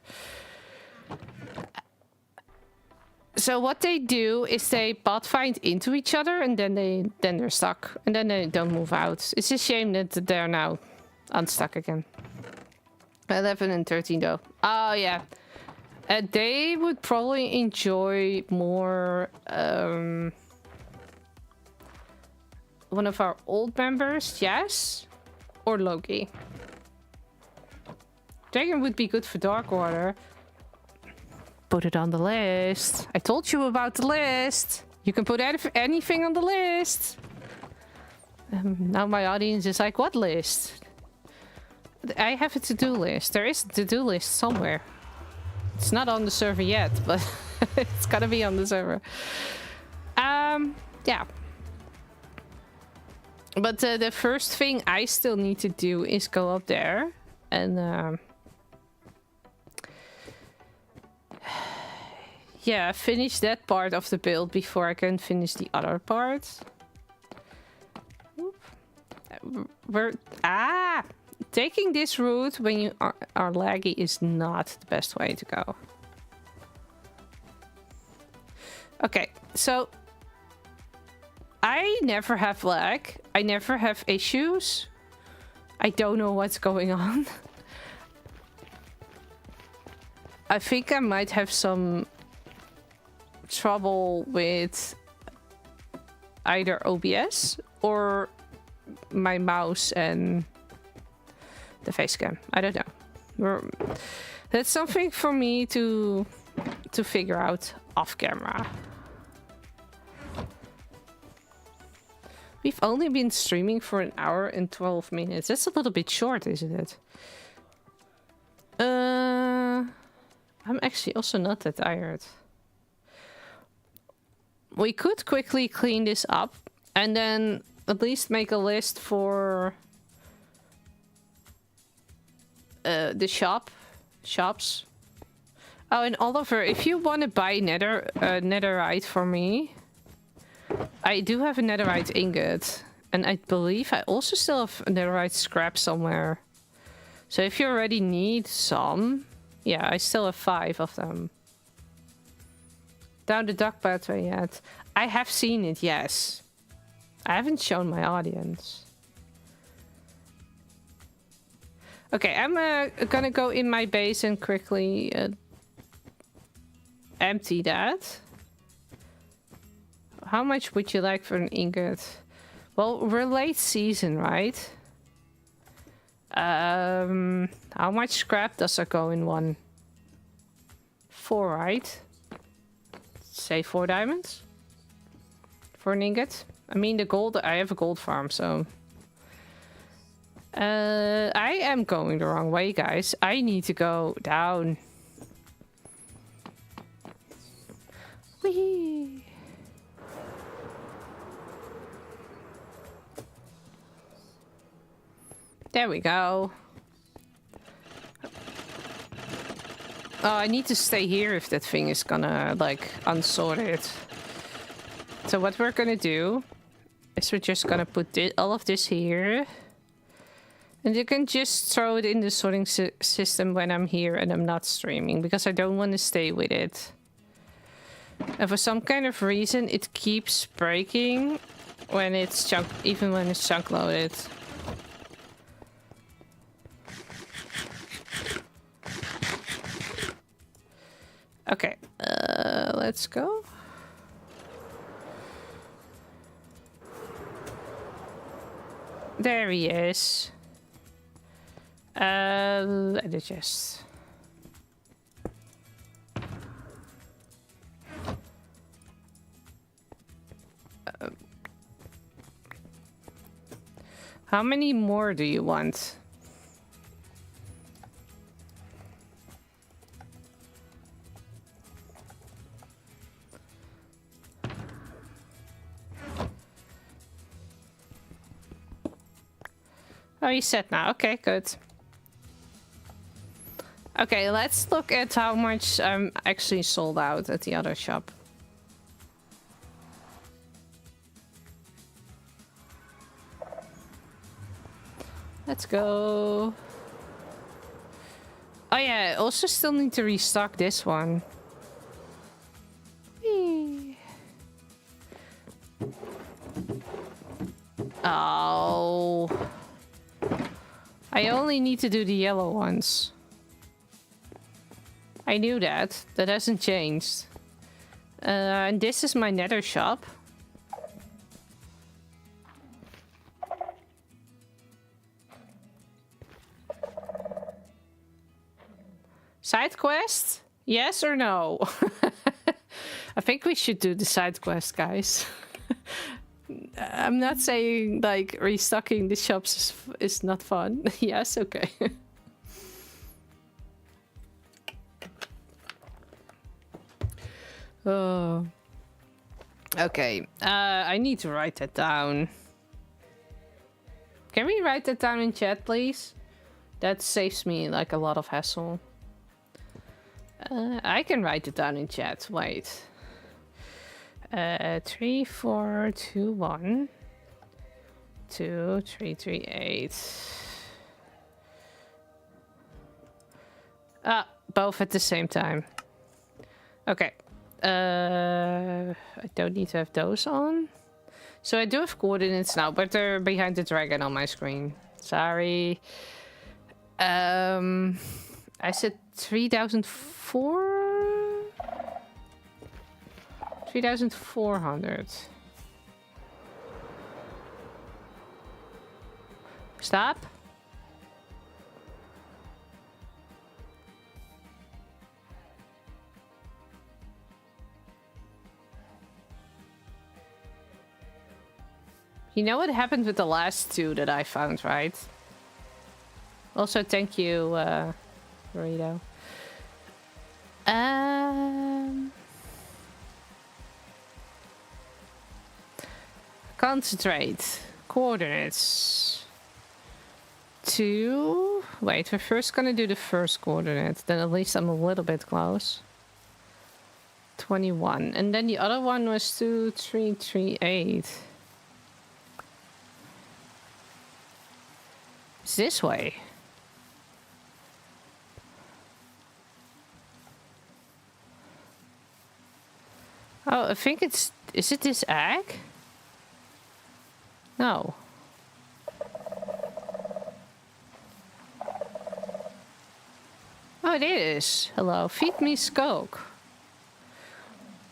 So what they do is they pathfind into each other and then they're stuck. And then they don't move out. It's a shame that they're now unstuck again. 11 and 13 though. Oh yeah. They would probably enjoy more one of our old members, yes? Or Loki. Dragon would be good for Darkwater. Put it on the list. I told you about the list. You can put anything on the list. Now my audience is like, what list? I have a to-do list. There is a to-do list somewhere. It's not on the server yet, but it's gotta be on the server. Yeah. But the first thing I still need to do is go up there and yeah, finish that part of the build before I can finish the other part. Taking this route when you are laggy is not the best way to go. Okay, so I never have lag. I never have issues. I don't know what's going on. I think I might have some trouble with either OBS or my mouse and the face cam. I don't know. That's something for me to figure out off camera. We've only been streaming for 1 hour and 12 minutes. That's a little bit short, isn't it? I'm actually also not that tired. We could quickly clean this up and then at least make a list for the shops. Oh, and Oliver, if you want to buy netherite for me, I do have a netherite ingot, and I believe I also still have a netherite scrap somewhere. So if you already need some, yeah, I still have 5 of them. Down the duck pathway yet? I have seen it, yes. I haven't shown my audience. Okay, I'm gonna go in my base and quickly empty that. How much would you like for an ingot? Well, we're late season, right? How much scrap does there go in one? 4, right? Say 4 diamonds? For an ingot? I mean, the gold, I have a gold farm, so... I am going the wrong way, guys. I need to go down. Whee! There we go. Oh, I need to stay here if that thing is gonna, like, unsort it. So what we're gonna do is we're just gonna put all of this here. And you can just throw it in the sorting system when I'm here and I'm not streaming, because I don't want to stay with it. And for some kind of reason, it keeps breaking when it's even when it's chunk loaded. Okay, let's go. There he is. Let it just... how many more do you want? Oh, you said now. Okay, good. Okay, let's look at how much I'm actually sold out at the other shop. Let's go. Oh yeah, I also still need to restock this one. Whee. Oh. I only need to do the yellow ones. I knew that. That hasn't changed. And this is my nether shop. Side quest? Yes or no? I think we should do the side quest, guys. I'm not saying like restocking the shops is not fun. Yes, okay. Oh. Okay, I need to write that down. Can we write that down in chat, please? That saves me like a lot of hassle. I can write it down in chat. Wait. 3 4 2 1 2 3 3 8. Ah, both at the same time. Okay. I don't need to have those on. So I do have coordinates now, but they're behind the dragon on my screen. Sorry. I said 3,400. Stop. You know what happened with the last two that I found, right? Also, thank you, Burrito. Concentrate. Coordinates. 2. Wait, we're first gonna do the first coordinate. Then at least I'm a little bit close. 21. And then the other one was 2, 3, 3, 8. It's this way. Oh, I think it's... Is it this egg? No. Oh, it is. Hello. Feed me skulk.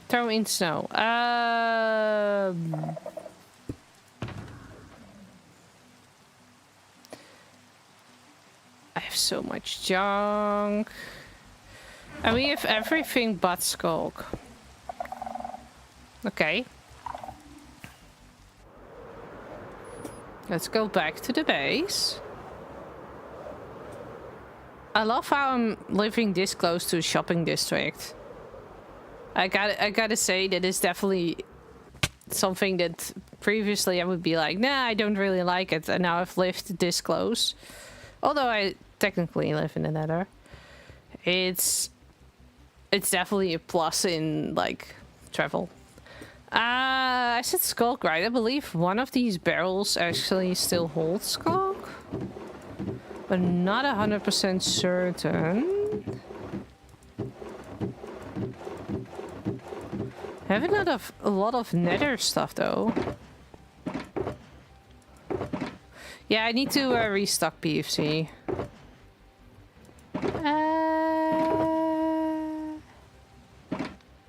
Throw in snow. I have so much junk. And we have everything but skulk. Okay. Let's go back to the base. I love how I'm living this close to a shopping district. I gotta say that is definitely something that previously I would be like, nah, I don't really like it. And now I've lived this close. Although I technically live in the Nether. It's definitely a plus in, like, travel. I said skulk, right? I believe one of these barrels actually still holds skulk. But not 100% certain. I have a lot of nether stuff though. Yeah, I need to restock PFC.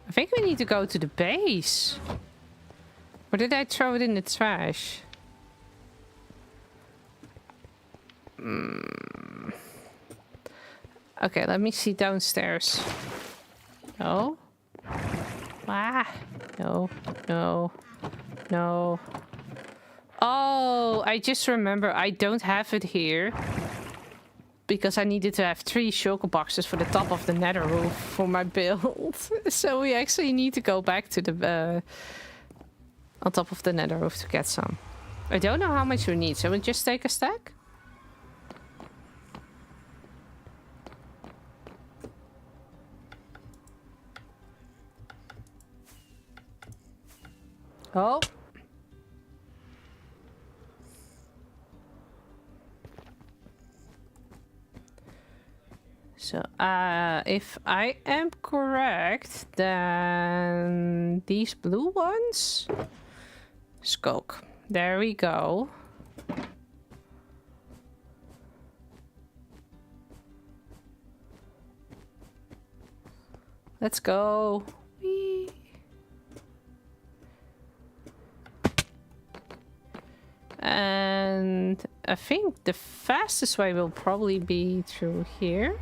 I think we need to go to the base. Or did I throw it in the trash? Okay, let me see downstairs. No? Ah! No, no, no. Oh, I just remember I don't have it here. Because I needed to have 3 shulker boxes for the top of the nether roof for my build. So we actually need to go back to the... on top of the nether roof to get some. I don't know how much we need. So we just take a stack? Oh. So, if I am correct, then these blue ones? Skulk. There we go. Let's go. Whee. And I think the fastest way will probably be through here.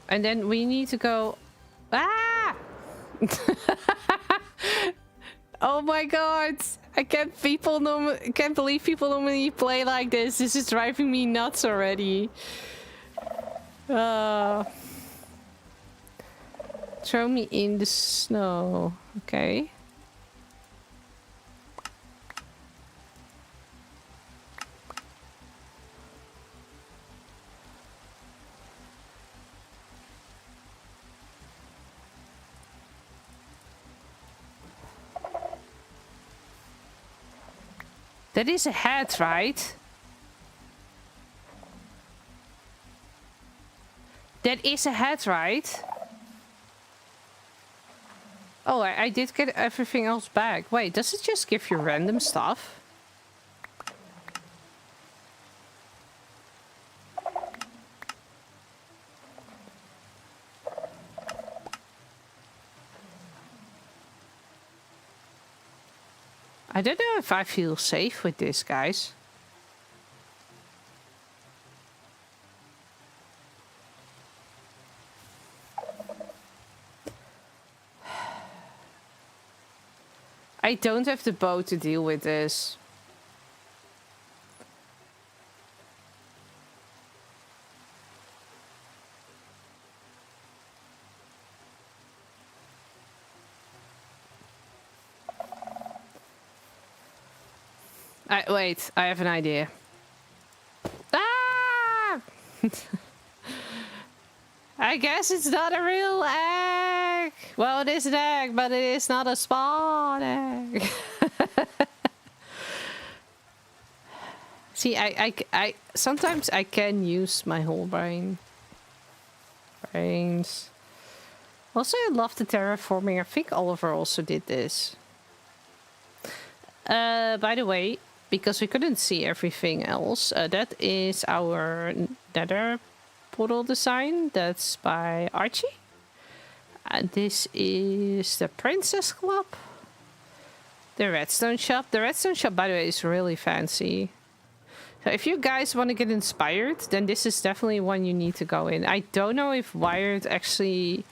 And then we need to go... Ah! Oh my god! I can't believe people normally play like this. This is driving me nuts already. Throw me in the snow. Okay. That is a hat, right? That is a hat, right? Oh, I did get everything else back. Wait, does it just give you random stuff? I don't know if I feel safe with this, guys. I don't have the bow to deal with this. Wait, I have an idea. Ah! I guess it's not a real egg. Well, it is an egg, but it is not a spawn egg. See, I sometimes I can use my whole brains. Also, I love the terraforming. I think Oliver also did this. By the way, because we couldn't see everything else, that is our nether portal design. That's by Archi. And this is the Princess Club. The redstone shop. The redstone shop, by the way, is really fancy. So if you guys want to get inspired, then this is definitely one you need to go in. I don't know if Wired actually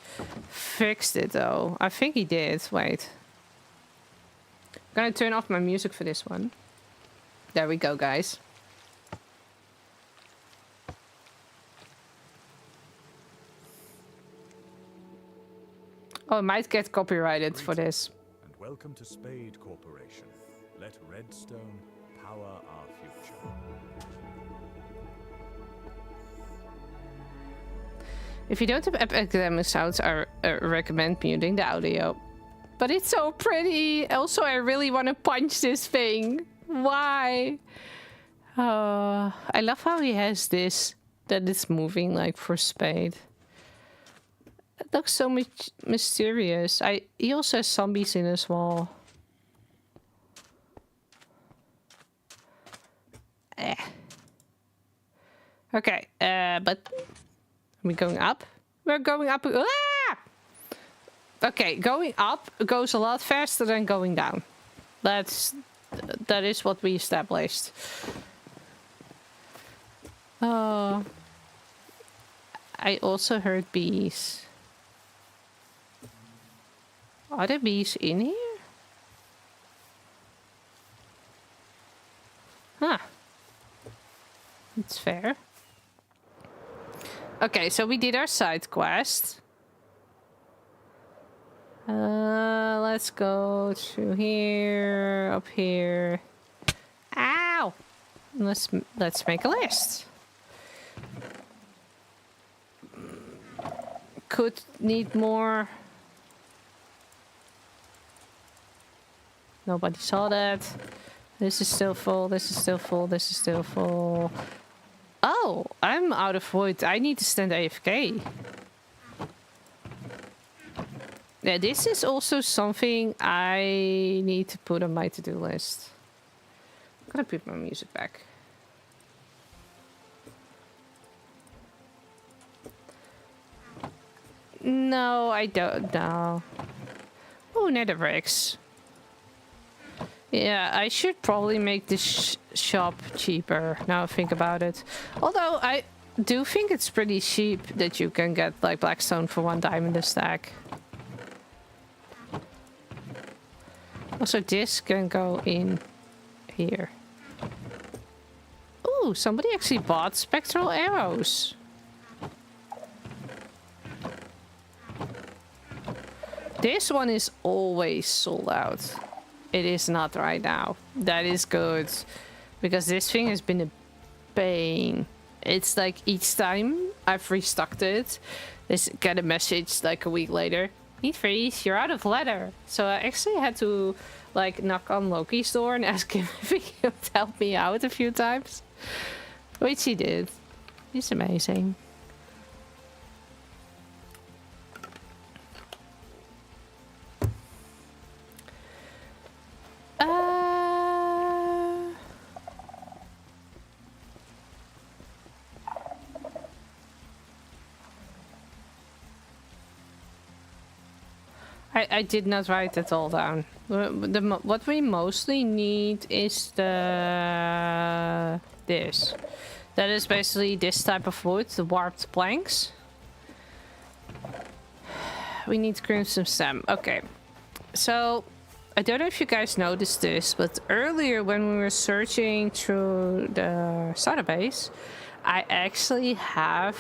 fixed it, though. I think he did. Wait. I'm gonna turn off my music for this one. There we go, guys. Oh, I might get copyrighted for this. And welcome to Spade Corporation. Let redstone power our future. If you don't have academic sounds, I recommend muting the audio. But it's so pretty. Also, I really want to punch this thing. Why? I love how he has this. That it's moving like for Spade. It looks so much mysterious. He also has zombies in his wall. Okay, but are we going up? We're going up. Ah! Okay, going up goes a lot faster than going down. That is what we established. Oh, I also heard bees. Are there bees in here? Huh. That's fair. Okay, so we did our side quest. Let's go through here, up here. Ow! Let's make a list. Could need more. Nobody saw that. This is still full, this is still full, this is still full. Oh, I'm out of wood. I need to stand AFK. Yeah, this is also something I need to put on my to-do list. I'm gonna put my music back. No, I don't know. Oh, nether bricks. Yeah, I should probably make this shop cheaper, now I think about it. Although, I do think it's pretty cheap that you can get, like, blackstone for 1 diamond a stack. Also, this can go in here. Ooh, somebody actually bought spectral arrows. This one is always sold out. It is not right now. That is good. Because this thing has been a pain. It's like each time I've restocked it, I get a message like a week later. Nietvries, you're out of leather. So I actually had to like knock on Loki's door and ask him if he could help me out a few times. Which he did. He's amazing. I did not write it all down. What we mostly need is this. That is basically this type of wood, the warped planks. We need crimson stem. Okay. So, I don't know if you guys noticed this, but earlier when we were searching through the starter base, I actually have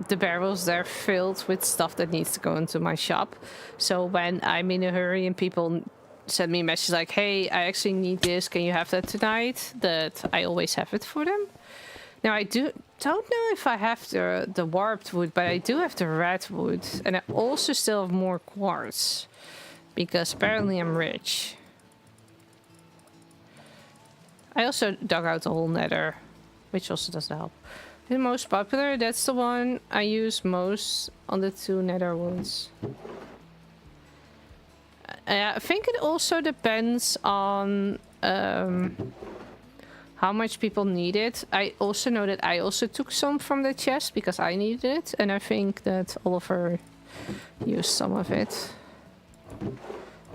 the barrels there filled with stuff that needs to go into my shop. So when I'm in a hurry and people send me a message like, hey, I actually need this, can you have that tonight? That I always have it for them. Now I don't know if I have the warped wood, but I do have the red wood. And I also still have more quartz. Because apparently I'm rich. I also dug out the whole nether, which also doesn't help. The most popular, that's the one I use most on the 2 nether ones. I think it also depends on how much people need it. I also know that I also took some from the chest because I needed it. And I think that Oliver used some of it.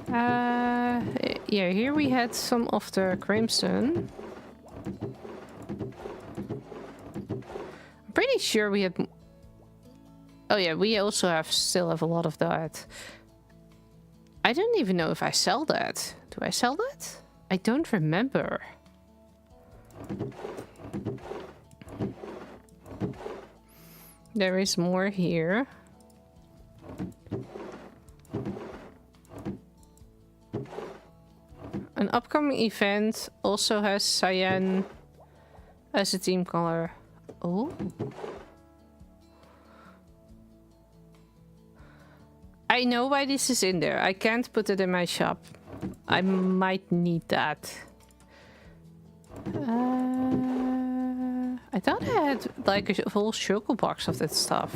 Yeah, here we had some of the crimson. I'm pretty sure we had... Oh yeah, we also still have a lot of that. I don't even know if I sell that. Do I sell that? I don't remember. There is more here. An upcoming event also has cyan as a team color. Oh. I know why this is in there. I can't put it in my shop. I might need that. I thought I had like a whole shulker box of that stuff.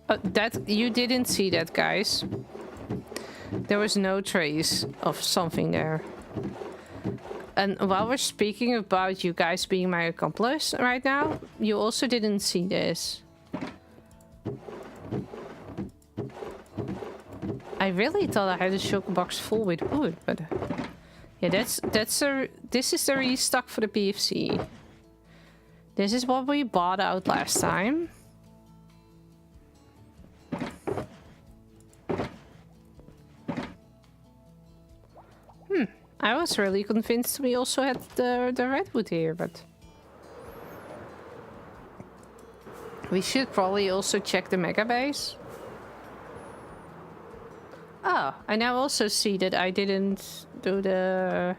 That you didn't see that, guys. There was no trace of something there. And while we're speaking about you guys being my accomplice right now, you also didn't see this. I really thought I had a shulker box full with wood, but yeah, this is the restock for the PFC. This is what we bought out last time. I was really convinced we also had the redwood here, but we should probably also check the mega base. Oh, I now also see that I didn't do the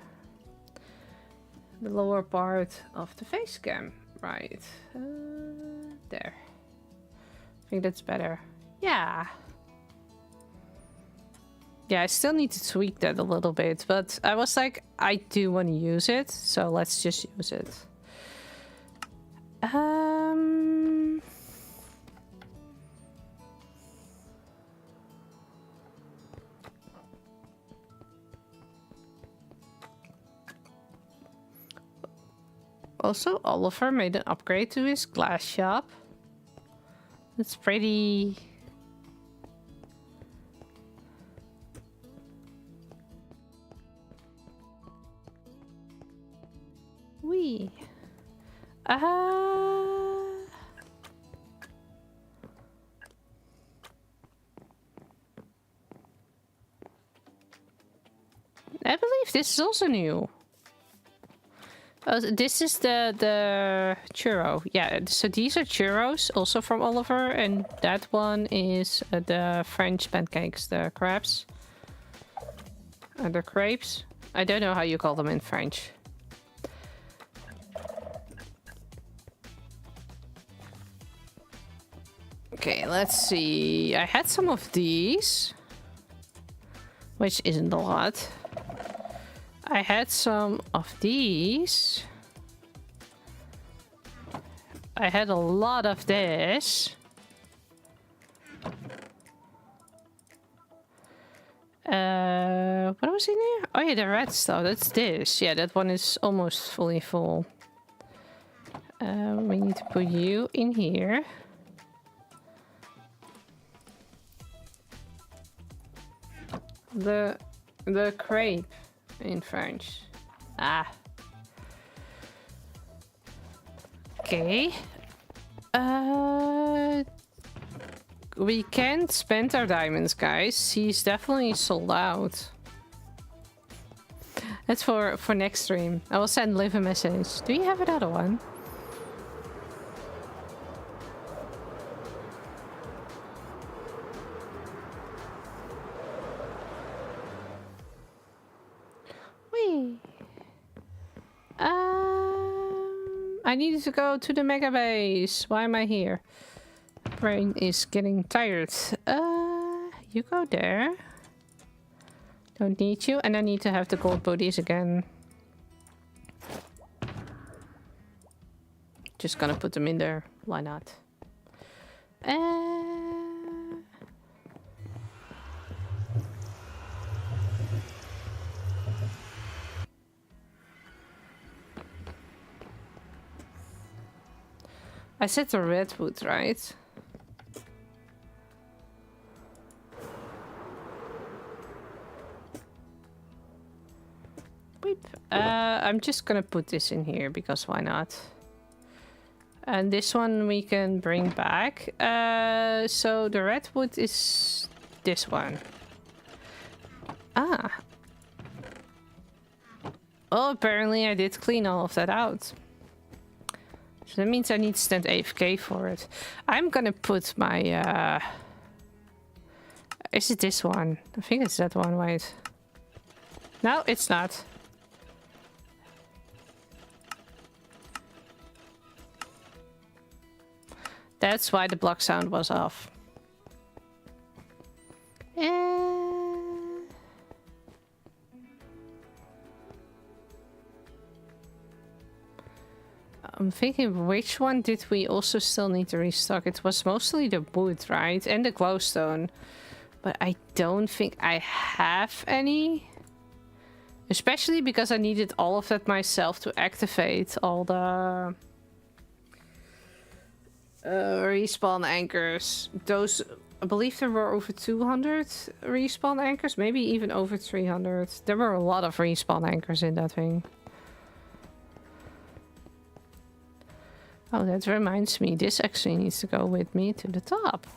lower part of the face cam. Right. There. I think that's better. Yeah. Yeah, I still need to tweak that a little bit, but I was like, I do want to use it, so let's just use it. Also, Oliver made an upgrade to his glass shop. It's pretty... Wee. I believe this is also new. Oh, this is the churro. Yeah, so these are churros, also from Oliver, and that one is the French pancakes, the crabs. The crepes. I don't know how you call them in French. Okay, let's see. I had some of these, which isn't a lot. I had some of these. I had a lot of this. What was in there? Oh yeah, the red stuff. That's this. Yeah, that one is almost fully full. We need to put you in here. The crepe in French. Ah. Okay. We can't spend our diamonds, guys. He's definitely sold out. That's for next stream. I will send Liv a message. Do you have another one? Whee! I needed to go to the mega base. Why am I here? Brain is getting tired. You go there. Don't need you, and I need to have the gold booties again. Just gonna put them in there. Why not? I said the redwood, right? I'm just gonna put this in here because why not? And this one we can bring back. So the redwood is this one. Ah. Oh, apparently I did clean all of that out. So that means I need to stand AFK for it. I'm gonna put my... Is it this one? I think it's that one, wait. No, it's not. That's why the block sound was off. I'm thinking, which one did we also still need to restock? It was mostly the wood, right? And the glowstone. But I don't think I have any. Especially because I needed all of that myself to activate all the... respawn anchors. Those, I believe there were over 200 respawn anchors, maybe even over 300. There were a lot of respawn anchors in that thing. Oh, that reminds me, this actually needs to go with me to the top.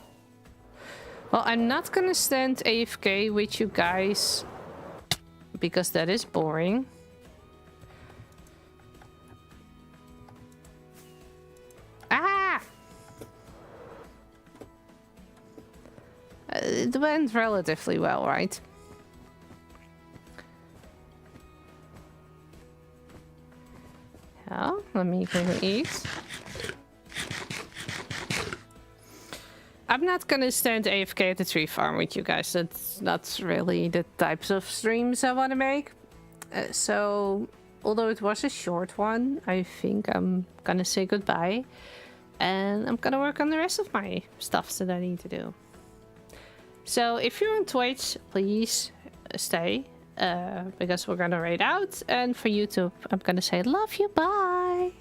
Well, I'm not gonna stand AFK with you guys because that is boring. Ah! It went relatively well, right? Yeah, let me go eat. I'm not gonna stand AFK at the tree farm with you guys. That's not really the types of streams I want to make. So, although it was a short one, I think I'm gonna say goodbye. And I'm gonna work on the rest of my stuff that I need to do. So if you're on Twitch, please stay, because we're gonna raid out. And for YouTube, I'm gonna say love you, bye!